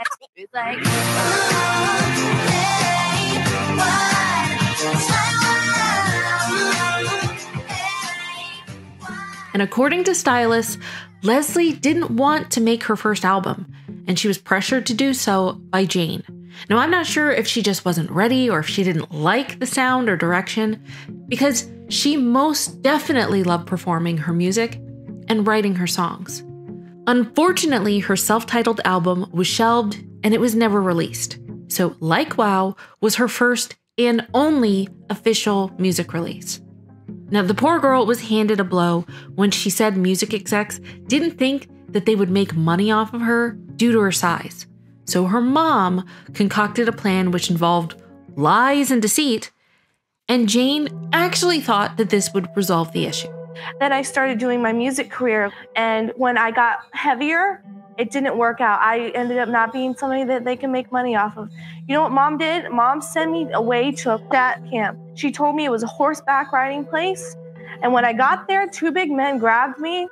And according to stylists, Leslie didn't want to make her first album, and she was pressured to do so by Jane. Now, I'm not sure if she just wasn't ready or if she didn't like the sound or direction, because she most definitely loved performing her music and writing her songs. Unfortunately, her self-titled album was shelved and it was never released. So Like Wow was her first and only official music release. Now, the poor girl was handed a blow when she said music execs didn't think that they would make money off of her due to her size. So her mom concocted a plan which involved lies and deceit, and Jane actually thought that this would resolve the issue. Then I started doing my music career, and when I got heavier, it didn't work out. I ended up not being somebody that they can make money off of. You know what Mom did? Mom sent me away to a stat camp. She told me it was a horseback riding place, and when I got there, two big men grabbed me.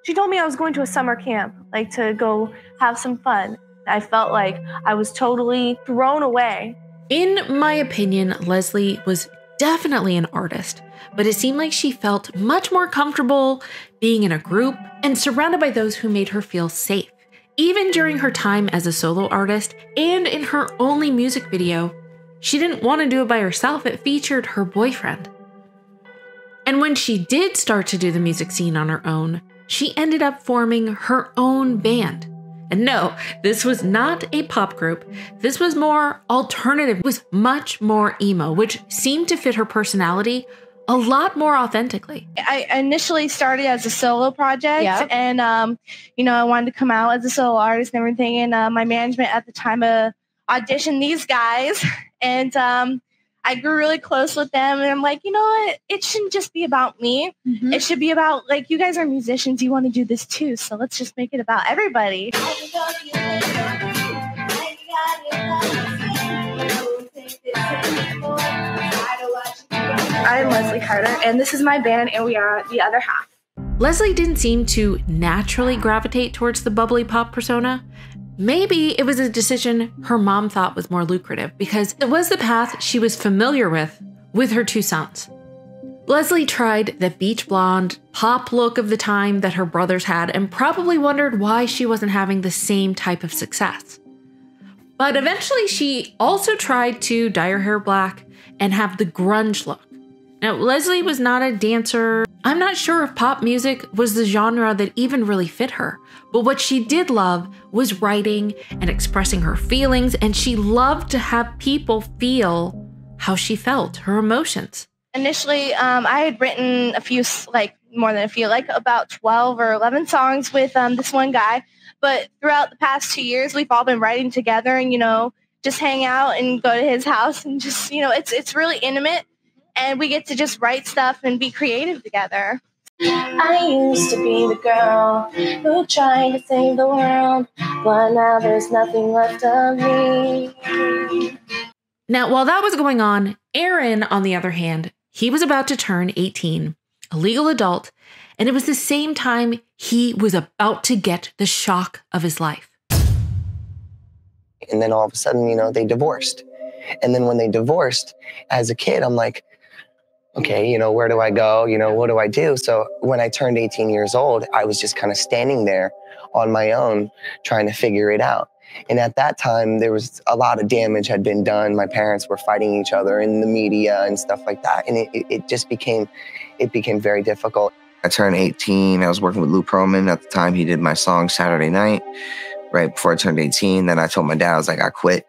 She told me I was going to a summer camp, like to go have some fun. I felt like I was totally thrown away. In my opinion, Leslie was definitely an artist, but it seemed like she felt much more comfortable being in a group and surrounded by those who made her feel safe. Even during her time as a solo artist and in her only music video, she didn't want to do it by herself. It featured her boyfriend. And when she did start to do the music scene on her own, she ended up forming her own band. And no, this was not a pop group. This was more alternative. It was much more emo, which seemed to fit her personality a lot more authentically. I initially started as a solo project, and I wanted to come out as a solo artist and everything. And my management at the time auditioned these guys, and I grew really close with them. And I'm like, you know what? It shouldn't just be about me. Mm-hmm. It should be about, like, you guys are musicians. You want to do this too. So let's just make it about everybody. I'm Leslie Carter, and this is my band, and we are The Other Half. Leslie didn't seem to naturally gravitate towards the bubbly pop persona. Maybe it was a decision her mom thought was more lucrative because it was the path she was familiar with her two sons. Leslie tried the beach blonde pop look of the time that her brothers had and probably wondered why she wasn't having the same type of success. But eventually she also tried to dye her hair black and have the grunge look. Now, Leslie was not a dancer. I'm not sure if pop music was the genre that even really fit her, but what she did love was writing and expressing her feelings, and she loved to have people feel how she felt, her emotions. Initially, I had written more than a few, like about 12 or 11 songs with this one guy, but throughout the past 2 years, we've all been writing together and, just hang out and go to his house and just, it's really intimate. And we get to just write stuff and be creative together. I used to be the girl who tried to save the world, but now there's nothing left of me. Now, while that was going on, Aaron, on the other hand, he was about to turn 18, a legal adult, and it was the same time he was about to get the shock of his life. And then all of a sudden, they divorced. And then when they divorced, as a kid, I'm like, okay, where do I go? What do I do? So when I turned 18 years old, I was just kind of standing there on my own, trying to figure it out. And at that time, there was a lot of damage had been done. My parents were fighting each other in the media and stuff like that. And it became very difficult. I turned 18. I was working with Lou Pearlman at the time. He did my song Saturday Night. right before I turned 18. Then I told my dad, I was like, I quit.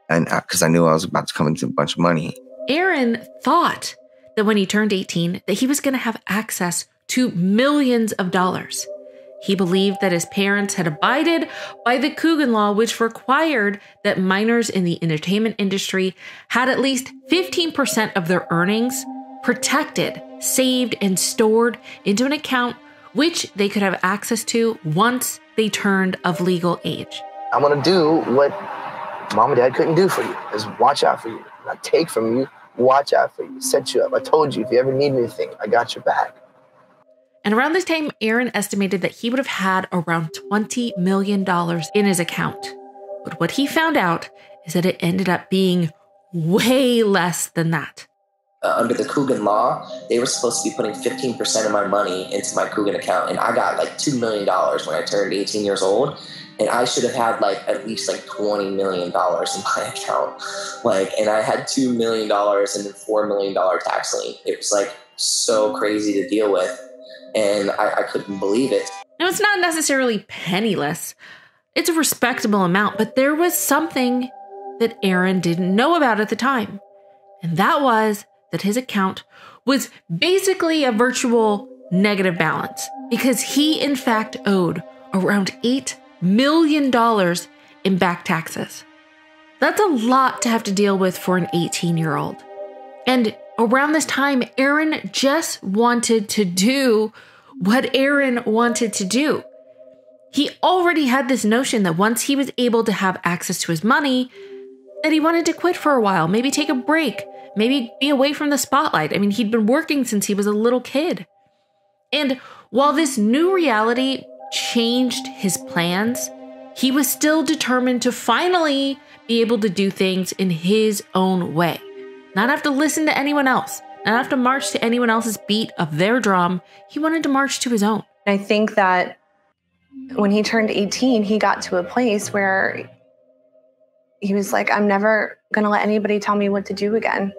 And because I knew I was about to come into a bunch of money. Aaron thought that when he turned 18, that he was going to have access to millions of dollars. He believed that his parents had abided by the Coogan Law, which required that minors in the entertainment industry had at least 15% of their earnings protected, saved, and stored into an account which they could have access to once they turned of legal age. I'm going to do what mom and dad couldn't do for you, is watch out for you. Not take from you, watch out for you, set you up. I told you, if you ever need anything, I got your back. And around this time, Aaron estimated that he would have had around $20 million in his account. But what he found out is that it ended up being way less than that. Under the Coogan Law, they were supposed to be putting 15% of my money into my Coogan account. And I got like $2 million when I turned 18 years old. And I should have had like at least like $20 million in my account. And I had $2 million and then $4 million tax lien. It was like so crazy to deal with. And I couldn't believe it. Now, it's not necessarily penniless. It's a respectable amount, but there was something that Aaron didn't know about at the time. And that was that his account was basically a virtual negative balance because he, in fact, owed around $8 million in back taxes. That's a lot to have to deal with for an 18-year-old. And around this time, Aaron just wanted to do what Aaron wanted to do. He already had this notion that once he was able to have access to his money, that he wanted to quit for a while, maybe take a break, maybe be away from the spotlight. I mean, he'd been working since he was a little kid. And while this new reality changed his plans, he was still determined to finally be able to do things in his own way. Not have to listen to anyone else, not have to march to anyone else's beat of their drum. He wanted to march to his own. I think that when he turned 18, he got to a place where he was like, I'm never going to let anybody tell me what to do again.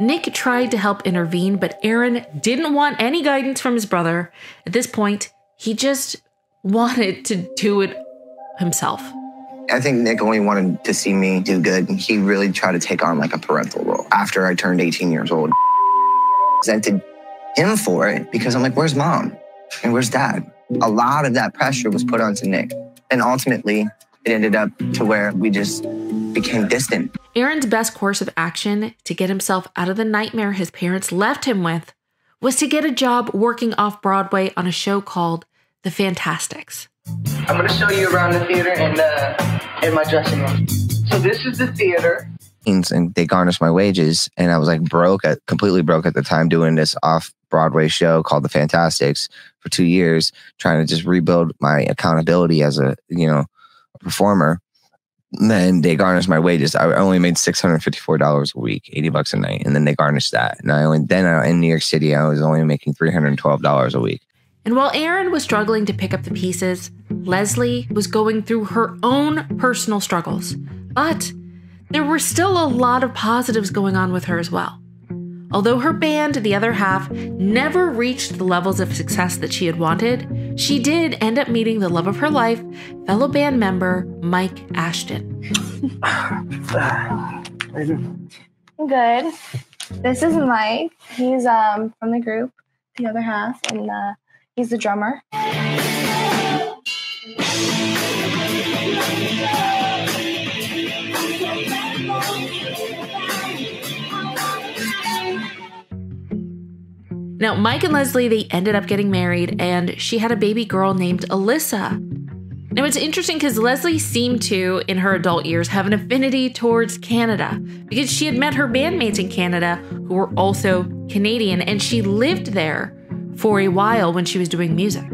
Nick tried to help intervene, but Aaron didn't want any guidance from his brother. At this point, he just wanted to do it himself. I think Nick only wanted to see me do good. He really tried to take on like a parental role. After I turned 18 years old, resented him for it because I'm like, where's mom? And where's dad? A lot of that pressure was put onto Nick. And ultimately, it ended up to where we just became distant. Aaron's best course of action to get himself out of the nightmare his parents left him with was to get a job working off Broadway on a show called The Fantastics. I'm going to show you around the theater and in my dressing room. So this is the theater. And they garnished my wages, and I was like completely broke at the time, doing this off-Broadway show called The Fantastics for 2 years, trying to just rebuild my accountability as a performer. And then they garnished my wages. I only made $654 a week, $80 a night, and then they garnished that. And in New York City, I was only making $312 a week. And while Aaron was struggling to pick up the pieces, Leslie was going through her own personal struggles. But there were still a lot of positives going on with her as well. Although her band, The Other Half, never reached the levels of success that she had wanted, she did end up meeting the love of her life, fellow band member Mike Ashton. Good. This is Mike. He's from the group, The Other Half, and he's the drummer. Now, Mike and Leslie, they ended up getting married, and she had a baby girl named Alyssa. Now, it's interesting because Leslie seemed to, in her adult years, have an affinity towards Canada because she had met her bandmates in Canada who were also Canadian, and she lived there for a while when she was doing music.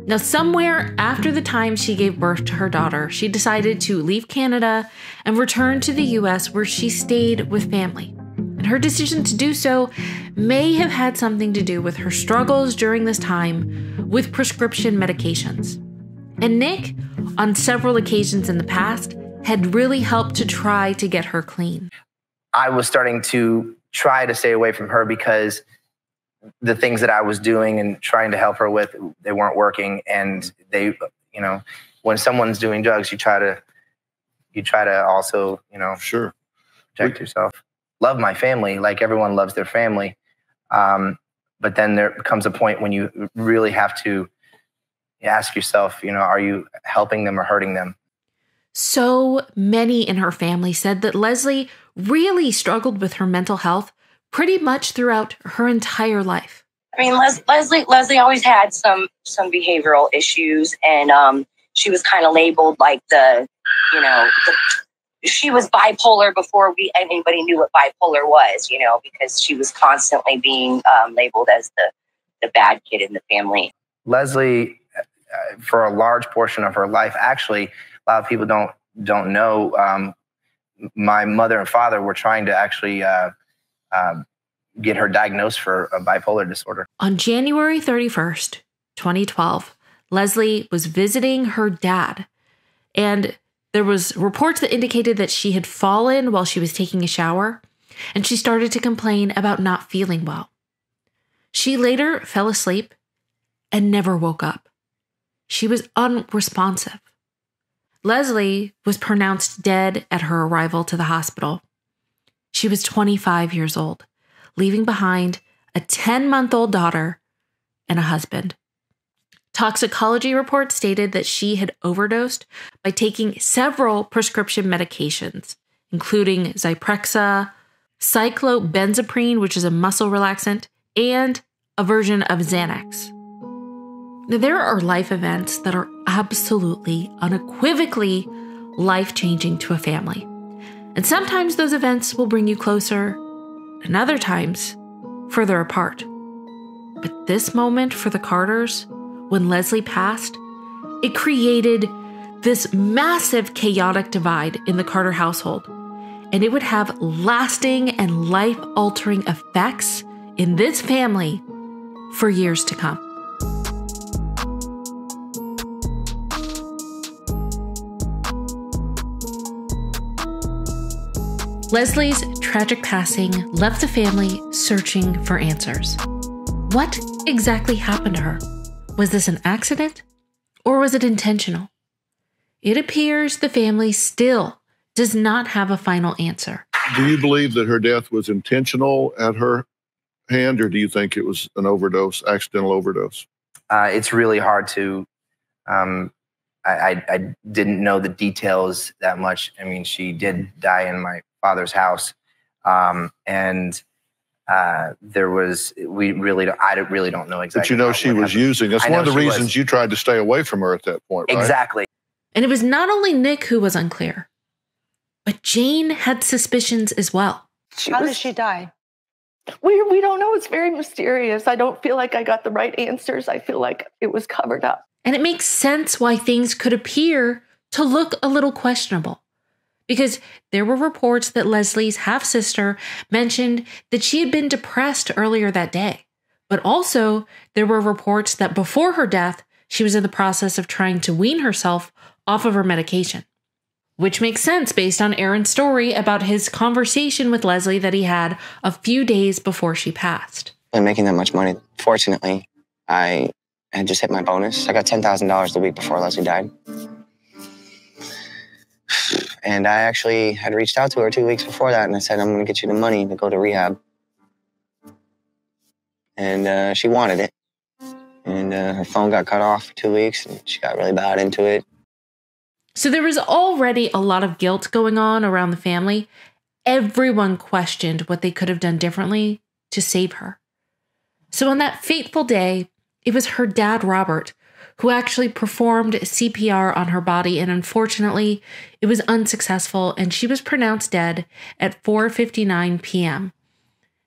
Now, somewhere after the time she gave birth to her daughter, she decided to leave Canada and return to the US, where she stayed with family. And her decision to do so may have had something to do with her struggles during this time with prescription medications. And Nick, on several occasions in the past, had really helped to try to get her clean. I was starting to try to stay away from her because the things that I was doing and trying to help her with, they weren't working. And they, when someone's doing drugs, you try to also, sure, protect yourself. Love my family, like everyone loves their family. But then there comes a point when you really have to ask yourself, are you helping them or hurting them? So many in her family said that Leslie really struggled with her mental health pretty much throughout her entire life. I mean, Leslie always had some behavioral issues, and she was kind of labeled like she was bipolar before anybody knew what bipolar was, because she was constantly being labeled as the bad kid in the family. Leslie, for a large portion of her life, actually, a lot of people don't know. My mother and father were trying to actually get her diagnosed for a bipolar disorder. On January 31st, 2012, Leslie was visiting her dad, and there was reports that indicated that she had fallen while she was taking a shower, and she started to complain about not feeling well. She later fell asleep and never woke up. She was unresponsive. Leslie was pronounced dead at her arrival to the hospital. She was 25 years old, leaving behind a 10-month-old daughter and a husband. Toxicology reports stated that she had overdosed by taking several prescription medications, including Zyprexa, cyclobenzaprine, which is a muscle relaxant, and a version of Xanax. Now, there are life events that are absolutely, unequivocally life-changing to a family. And sometimes those events will bring you closer, and other times, further apart. But this moment for the Carters, when Leslie passed, it created this massive chaotic divide in the Carter household, and it would have lasting and life-altering effects in this family for years to come. Leslie's tragic passing left the family searching for answers. What exactly happened to her? Was this an accident, or was it intentional? It appears the family still does not have a final answer. Do you believe that her death was intentional at her hand, or do you think it was an overdose, accidental overdose? It's really hard to, I didn't know the details that much. I mean, she did die in my father's house. There was, I really don't know exactly. But she was using, that's one of the reasons you tried to stay away from her at that point, right? Exactly. And it was not only Nick who was unclear, but Jane had suspicions as well. How did she die? We don't know. It's very mysterious. I don't feel like I got the right answers. I feel like it was covered up. And it makes sense why things could appear to look a little questionable. Because there were reports that Leslie's half-sister mentioned that she had been depressed earlier that day. But also, there were reports that before her death, she was in the process of trying to wean herself off of her medication. Which makes sense based on Aaron's story about his conversation with Leslie that he had a few days before she passed. I'm making that much money. Fortunately, I had just hit my bonus. I got $10,000 the week before Leslie died. And I actually had reached out to her 2 weeks before that, and I said, I'm going to get you the money to go to rehab. And she wanted it. And her phone got cut off for 2 weeks, and she got really bad into it. So there was already a lot of guilt going on around the family. Everyone questioned what they could have done differently to save her. So on that fateful day, it was her dad, Robert, who actually performed CPR on her body, and unfortunately, it was unsuccessful, and she was pronounced dead at 4:59 p.m.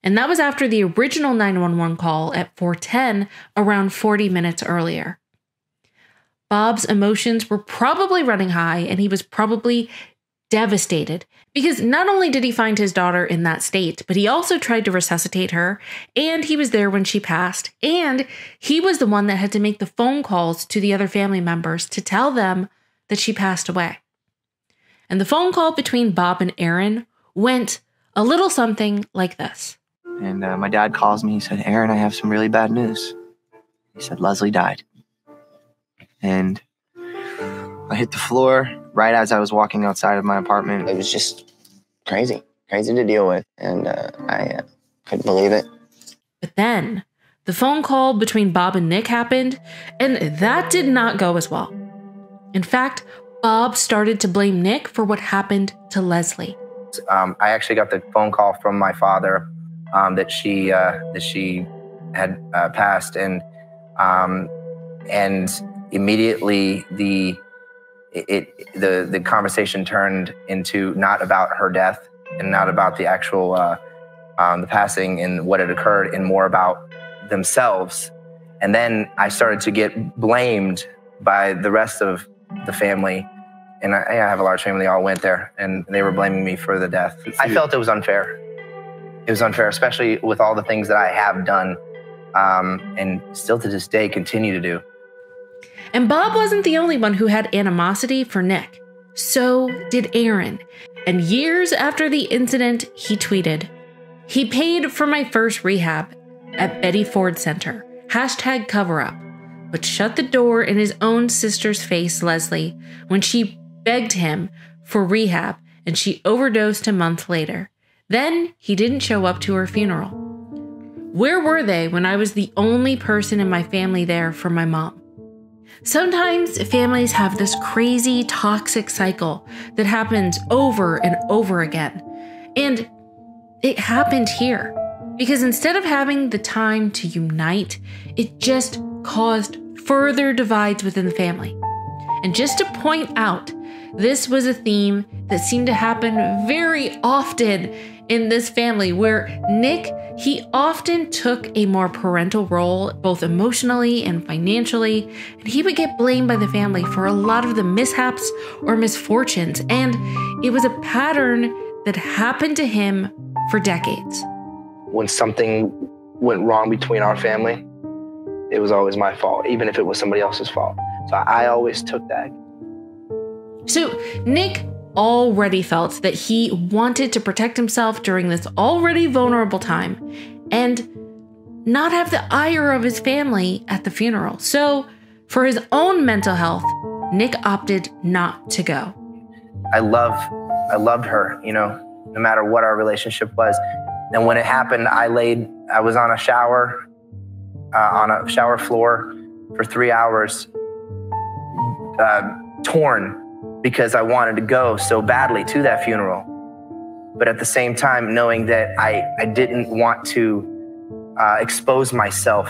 And that was after the original 911 call at 4:10, around 40 minutes earlier. Bob's emotions were probably running high, and he was probably devastated because not only did he find his daughter in that state, but he also tried to resuscitate her, and he was there when she passed, and he was the one that had to make the phone calls to the other family members to tell them that she passed away. And the phone call between Bob and Aaron went a little something like this. And my dad calls me. He said, Aaron, I have some really bad news. He said, Leslie died. And I hit the floor right as I was walking outside of my apartment. It was just crazy to deal with. And I couldn't believe it. But then the phone call between Bob and Nick happened, and that did not go as well. In fact, Bob started to blame Nick for what happened to Leslie. I actually got the phone call from my father that she had passed, and immediately the conversation turned into not about her death and not about the actual the passing and what had occurred, and more about themselves. And then I started to get blamed by the rest of the family. And I have a large family, all went there, and they were blaming me for the death. I felt it was unfair. It was unfair, especially with all the things that I have done and still to this day continue to do. And Bob wasn't the only one who had animosity for Nick. So did Aaron. And years after the incident, he tweeted, "He paid for my first rehab at Betty Ford Center. #coverup. But shut the door in his own sister's face, Leslie, when she begged him for rehab and she overdosed a month later. Then he didn't show up to her funeral. Where were they when I was the only person in my family there for my mom?" Sometimes families have this crazy toxic cycle that happens over and over again. And it happened here because instead of having the time to unite, it just caused further divides within the family. And just to point out, this was a theme that seemed to happen very often in this family, where Nick, he often took a more parental role, both emotionally and financially, and he would get blamed by the family for a lot of the mishaps or misfortunes. And it was a pattern that happened to him for decades. When something went wrong between our family, it was always my fault, even if it was somebody else's fault. So I always took that. So Nick already felt that he wanted to protect himself during this already vulnerable time and not have the ire of his family at the funeral. So for his own mental health, Nick opted not to go. I loved her, no matter what our relationship was. And when it happened, I was on a shower floor for 3 hours, torn, because I wanted to go so badly to that funeral. But at the same time, knowing that I didn't want to expose myself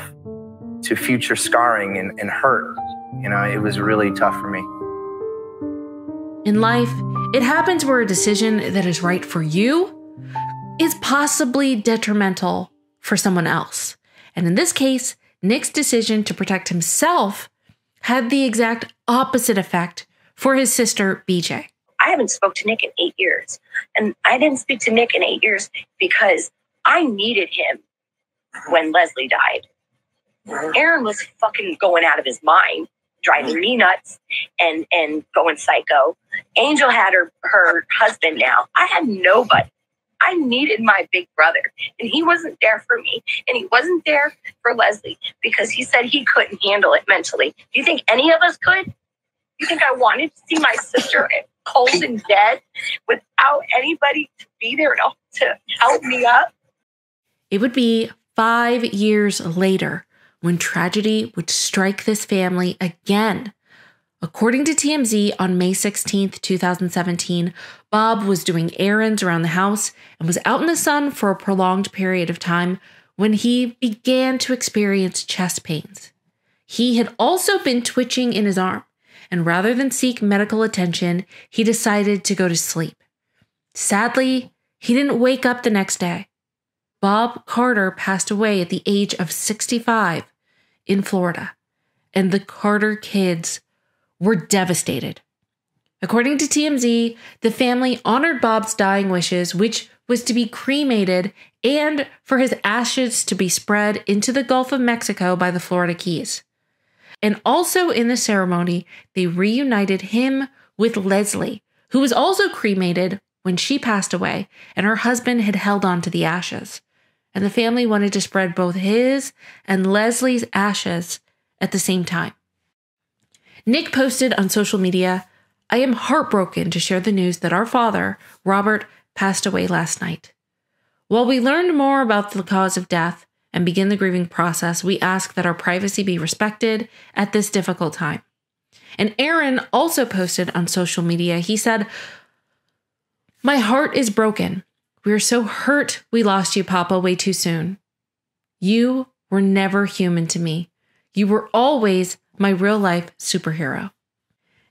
to future scarring and hurt, it was really tough for me. In life, it happens where a decision that is right for you is possibly detrimental for someone else. And in this case, Nick's decision to protect himself had the exact opposite effect for his sister, BJ. I haven't spoke to Nick in 8 years. And I didn't speak to Nick in 8 years because I needed him when Leslie died. Aaron was fucking going out of his mind, driving me nuts and going psycho. Angel had her husband now. I had nobody. I needed my big brother, and he wasn't there for me, and he wasn't there for Leslie because he said he couldn't handle it mentally. Do you think any of us could? You think I wanted to see my sister cold and dead without anybody to be there to help me up? It would be 5 years later when tragedy would strike this family again. According to TMZ, on May 16th, 2017, Bob was doing errands around the house and was out in the sun for a prolonged period of time when he began to experience chest pains. He had also been twitching in his arm, and rather than seek medical attention, he decided to go to sleep. Sadly, he didn't wake up the next day. Bob Carter passed away at the age of 65 in Florida, and the Carter kids were devastated. According to TMZ, the family honored Bob's dying wishes, which was to be cremated and for his ashes to be spread into the Gulf of Mexico by the Florida Keys. And also in the ceremony, they reunited him with Leslie, who was also cremated when she passed away, and her husband had held on to the ashes. And the family wanted to spread both his and Leslie's ashes at the same time. Nick posted on social media, I am heartbroken to share the news that our father, Robert, passed away last night. While we learn more about the cause of death and begin the grieving process, we ask that our privacy be respected at this difficult time. And Aaron also posted on social media, he said, "My heart is broken. We are so hurt we lost you, Papa, way too soon. You were never human to me. You were always my real-life superhero."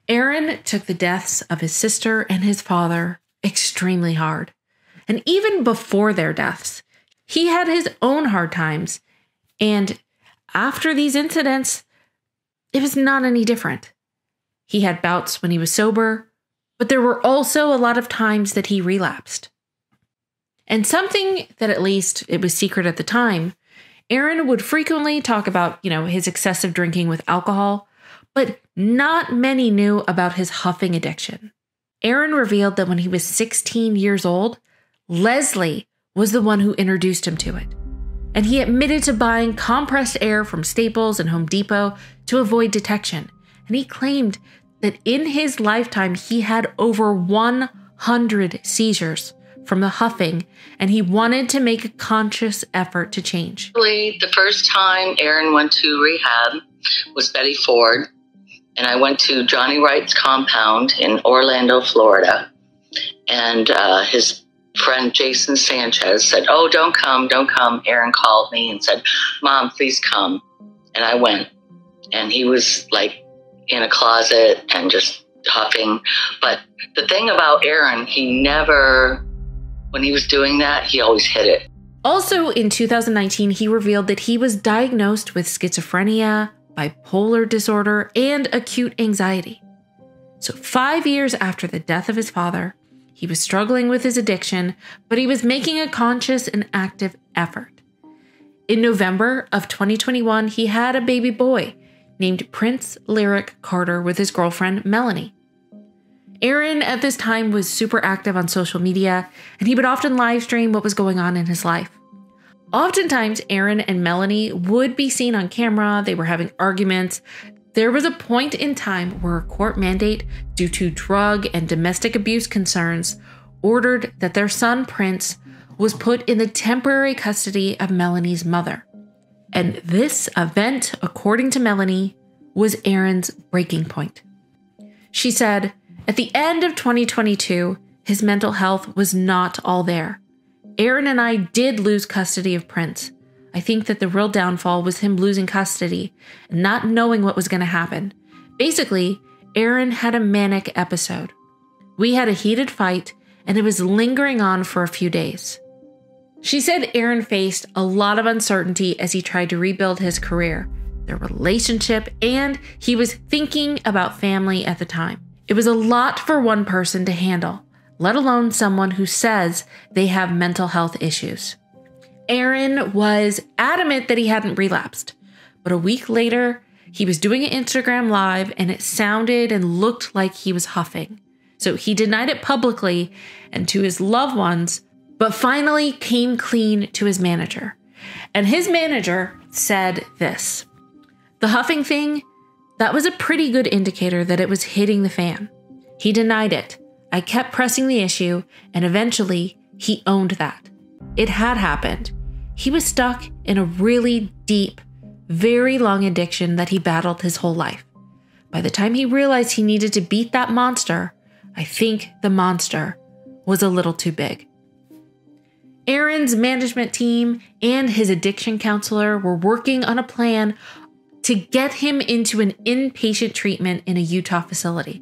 Aaron took the deaths of his sister and his father extremely hard. And even before their deaths, he had his own hard times. And after these incidents, it was not any different. He had bouts when he was sober, but there were also a lot of times that he relapsed. And something that at least it was secret at the time, Aaron would frequently talk about, his excessive drinking with alcohol, but not many knew about his huffing addiction. Aaron revealed that when he was 16 years old, Leslie was the one who introduced him to it. And he admitted to buying compressed air from Staples and Home Depot to avoid detection. And he claimed that in his lifetime, he had over 100 seizures from the huffing, and he wanted to make a conscious effort to change. The first time Aaron went to rehab was Betty Ford, and I went to Johnny Wright's compound in Orlando, Florida, and his friend Jason Sanchez said, "Oh, don't come. Aaron called me and said, "Mom, please come." And I went, and he was like in a closet and just huffing. But the thing about Aaron, when he was doing that, he always hid it. Also in 2019, he revealed that he was diagnosed with schizophrenia, bipolar disorder, and acute anxiety. So 5 years after the death of his father, he was struggling with his addiction, but he was making a conscious and active effort. In November of 2021, he had a baby boy named Prince Lyric Carter with his girlfriend, Melanie. Aaron at this time was super active on social media, and he would often live stream what was going on in his life. Oftentimes, Aaron and Melanie would be seen on camera. They were having arguments. There was a point in time where a court mandate due to drug and domestic abuse concerns ordered that their son, Prince, was put in the temporary custody of Melanie's mother. And this event, according to Melanie, was Aaron's breaking point. She said, "At the end of 2022, his mental health was not all there. Aaron and I did lose custody of Prince. I think that the real downfall was him losing custody and not knowing what was going to happen. Basically, Aaron had a manic episode. We had a heated fight, and it was lingering on for a few days." She said Aaron faced a lot of uncertainty as he tried to rebuild his career, their relationship, and he was thinking about family at the time. It was a lot for one person to handle, let alone someone who says they have mental health issues. Aaron was adamant that he hadn't relapsed, but a week later, he was doing an Instagram live and it sounded and looked like he was huffing. So he denied it publicly and to his loved ones, but finally came clean to his manager. And his manager said this: "The huffing thing, that was a pretty good indicator that it was hitting the fan. He denied it. I kept pressing the issue, and eventually he owned that. It had happened. He was stuck in a really deep, very long addiction that he battled his whole life. By the time he realized he needed to beat that monster, I think the monster was a little too big." Aaron's management team and his addiction counselor were working on a plan to get him into an inpatient treatment in a Utah facility.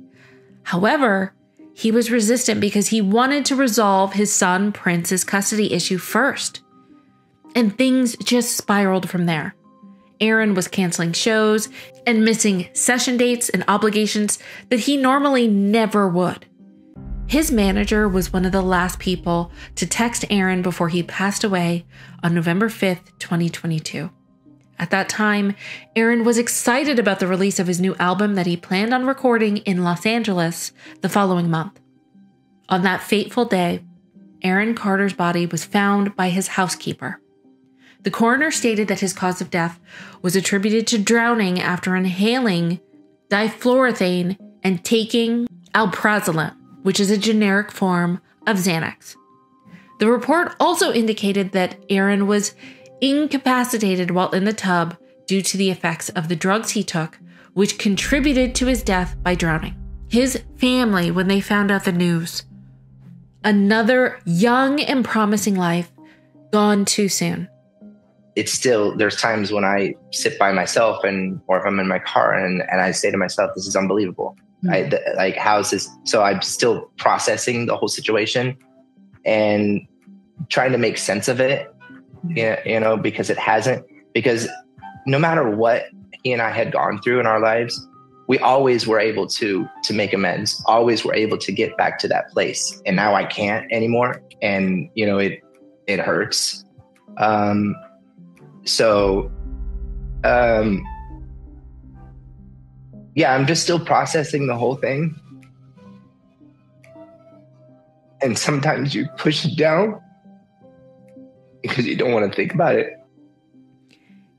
However, he was resistant because he wanted to resolve his son Prince's custody issue first. And things just spiraled from there. Aaron was canceling shows and missing session dates and obligations that he normally never would. His manager was one of the last people to text Aaron before he passed away on November 5th, 2022. At that time, Aaron was excited about the release of his new album that he planned on recording in Los Angeles the following month. On that fateful day, Aaron Carter's body was found by his housekeeper. The coroner stated that his cause of death was attributed to drowning after inhaling difluorothane and taking alprazolam, which is a generic form of Xanax. The report also indicated that Aaron was incapacitated while in the tub due to the effects of the drugs he took, which contributed to his death by drowning. His family, when they found out the news, another young and promising life gone too soon. It's still, there's times when I sit by myself or if I'm in my car and I say to myself, this is unbelievable. Like, how is this? So I'm still processing the whole situation and trying to make sense of it, because it hasn't, because no matter what he and I had gone through in our lives, we always were able to make amends, always were able to get back to that place. And now I can't anymore. And, it hurts. Yeah, I'm just still processing the whole thing. And sometimes you push it down because you don't want to think about it.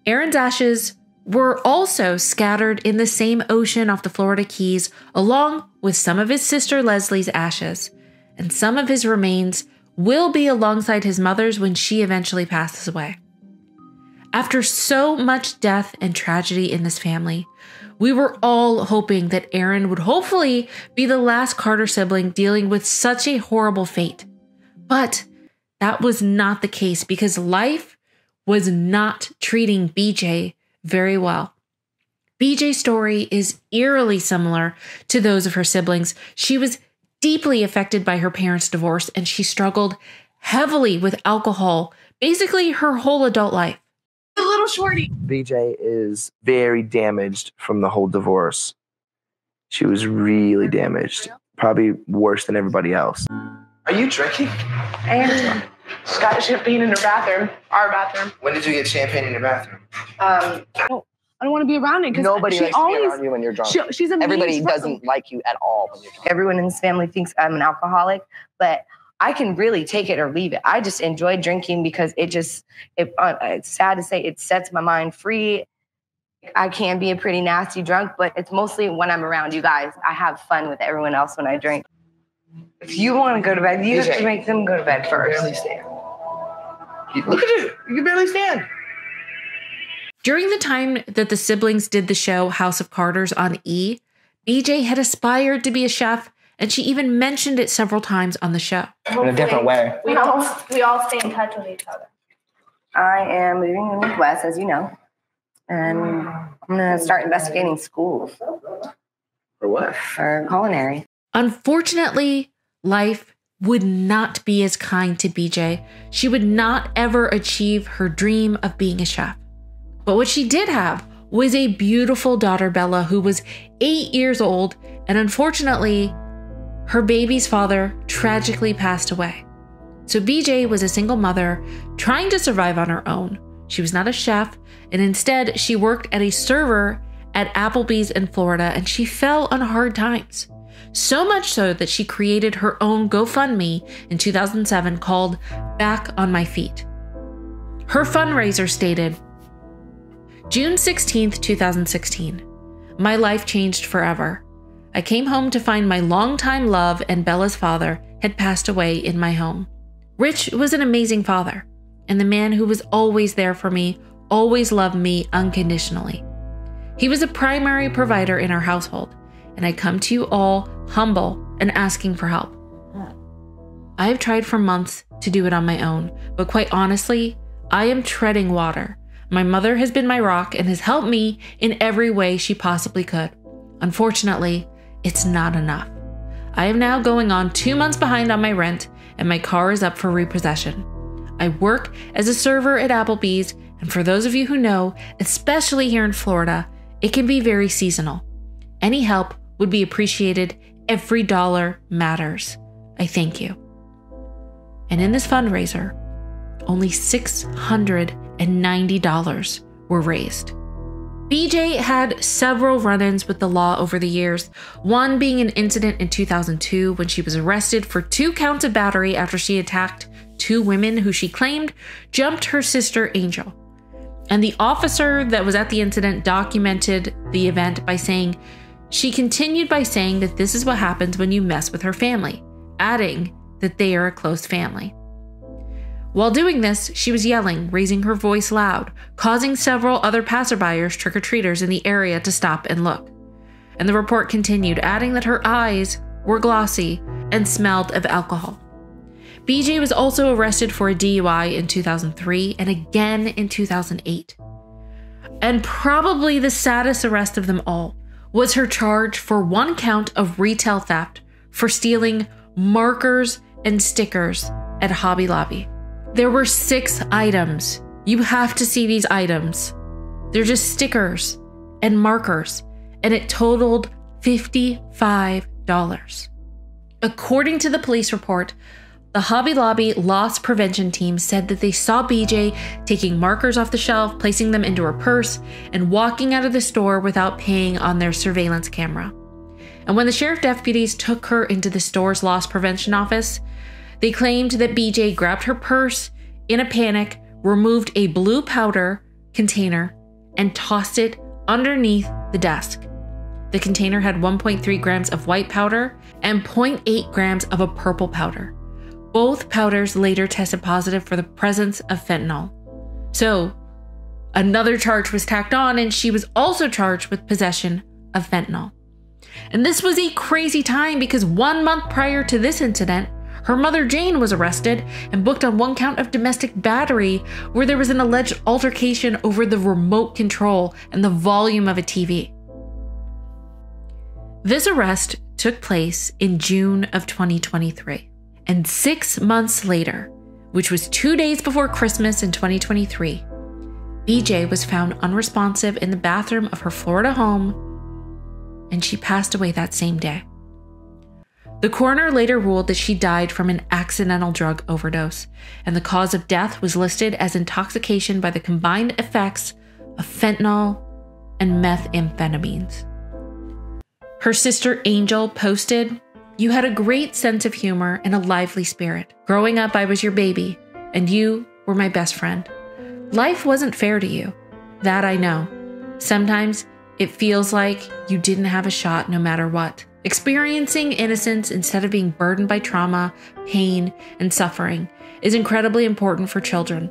Aaron's ashes were also scattered in the same ocean off the Florida Keys, along with some of his sister Leslie's ashes. And some of his remains will be alongside his mother's when she eventually passes away. After so much death and tragedy in this family, we were all hoping that Aaron would hopefully be the last Carter sibling dealing with such a horrible fate. But that was not the case because life was not treating BJ very well. BJ's story is eerily similar to those of her siblings. She was deeply affected by her parents' divorce and she struggled heavily with alcohol basically her whole adult life. A little shorty. BJ is very damaged from the whole divorce. She was really damaged, probably worse than everybody else. Are you drinking? I am. She's got champagne in her bathroom, our bathroom. When did you get champagne in your bathroom? I don't want to be around it because Nobody likes to be around you when you're drunk. She's a Everybody mean doesn't like you at all when you're drunk. Everyone in this family thinks I'm an alcoholic, but I can really take it or leave it. I just enjoy drinking because it's sad to say, it sets my mind free. I can be a pretty nasty drunk, but it's mostly when I'm around you guys. I have fun with everyone else when I drink. If you want to go to bed, you have to make them go to bed first. You can barely stand. Look at you. You can barely stand. During the time that the siblings did the show House of Carters on E!, BJ had aspired to be a chef, and she even mentioned it several times on the show. In a different way. We all stay in touch with each other. I am moving in the Midwest, as you know, and I'm going to start investigating schools. For what? For culinary. Unfortunately, life would not be as kind to BJ. She would not ever achieve her dream of being a chef. But what she did have was a beautiful daughter, Bella, who was 8 years old, and unfortunately, her baby's father tragically passed away. So BJ was a single mother trying to survive on her own. She was not a chef, and instead she worked as a server at Applebee's in Florida, and she fell on hard times. So much so that she created her own GoFundMe in 2007 called Back on My Feet. Her fundraiser stated, June 16th, 2016. My life changed forever. I came home to find my longtime love and Bella's father had passed away in my home. Rich was an amazing father, and the man who was always there for me, always loved me unconditionally. He was a primary provider in our household, and I come to you all humble and asking for help. I have tried for months to do it on my own, but quite honestly, I am treading water. My mother has been my rock and has helped me in every way she possibly could. Unfortunately, it's not enough. I am now going on 2 months behind on my rent, and my car is up for repossession. I work as a server at Applebee's, and for those of you who know, especially here in Florida, it can be very seasonal. Any help would be appreciated. Every dollar matters. I thank you. And in this fundraiser, only $690 were raised. BJ had several run-ins with the law over the years, one being an incident in 2002 when she was arrested for 2 counts of battery after she attacked 2 women who she claimed jumped her sister Angel. And the officer that was at the incident documented the event by saying She continued by saying that this is what happens when you mess with her family, adding that they are a close family. While doing this, she was yelling, raising her voice loud, causing several other passerbyers, trick-or-treaters in the area to stop and look. And the report continued, adding that her eyes were glossy and smelled of alcohol. BJ was also arrested for a DUI in 2003 and again in 2008. And probably the saddest arrest of them all was her charge for one count of retail theft for stealing markers and stickers at Hobby Lobby. There were 6 items. You have to see these items. They're just stickers and markers, and it totaled $55. According to the police report, the Hobby Lobby loss prevention team said that they saw BJ taking markers off the shelf, placing them into her purse, and walking out of the store without paying on their surveillance camera. And when the sheriff deputies took her into the store's loss prevention office, they claimed that BJ grabbed her purse in a panic, removed a blue powder container, and tossed it underneath the desk. The container had 1.3 grams of white powder and 0.8 grams of a purple powder. Both powders later tested positive for the presence of fentanyl. So, another charge was tacked on, and she was also charged with possession of fentanyl. And this was a crazy time because 1 month prior to this incident, her mother Jane was arrested and booked on one count of domestic battery where there was an alleged altercation over the remote control and the volume of a TV. This arrest took place in June of 2023. And 6 months later, which was 2 days before Christmas in 2023, BJ was found unresponsive in the bathroom of her Florida home, and she passed away that same day. The coroner later ruled that she died from an accidental drug overdose, and the cause of death was listed as intoxication by the combined effects of fentanyl and methamphetamines. Her sister Angel posted, "You had a great sense of humor and a lively spirit. Growing up, I was your baby, and you were my best friend. Life wasn't fair to you. That I know. Sometimes it feels like you didn't have a shot no matter what. Experiencing innocence instead of being burdened by trauma, pain, and suffering is incredibly important for children,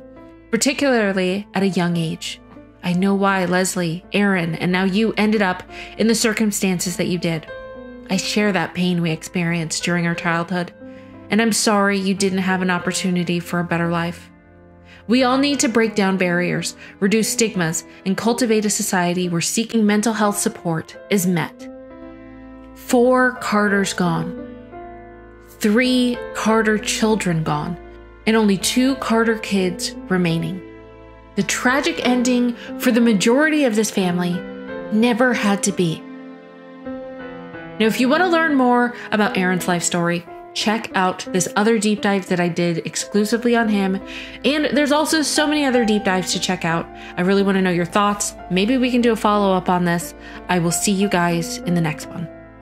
particularly at a young age. I know why Leslie, Aaron, and now you ended up in the circumstances that you did. I share that pain we experienced during our childhood, and I'm sorry you didn't have an opportunity for a better life. We all need to break down barriers, reduce stigmas, and cultivate a society where seeking mental health support is met. 4 Carters gone, 3 Carter children gone, and only 2 Carter kids remaining. The tragic ending for the majority of this family never had to be. Now, if you want to learn more about Aaron's life story, check out this other deep dive that I did exclusively on him. And there's also so many other deep dives to check out. I really want to know your thoughts. Maybe we can do a follow-up on this. I will see you guys in the next one.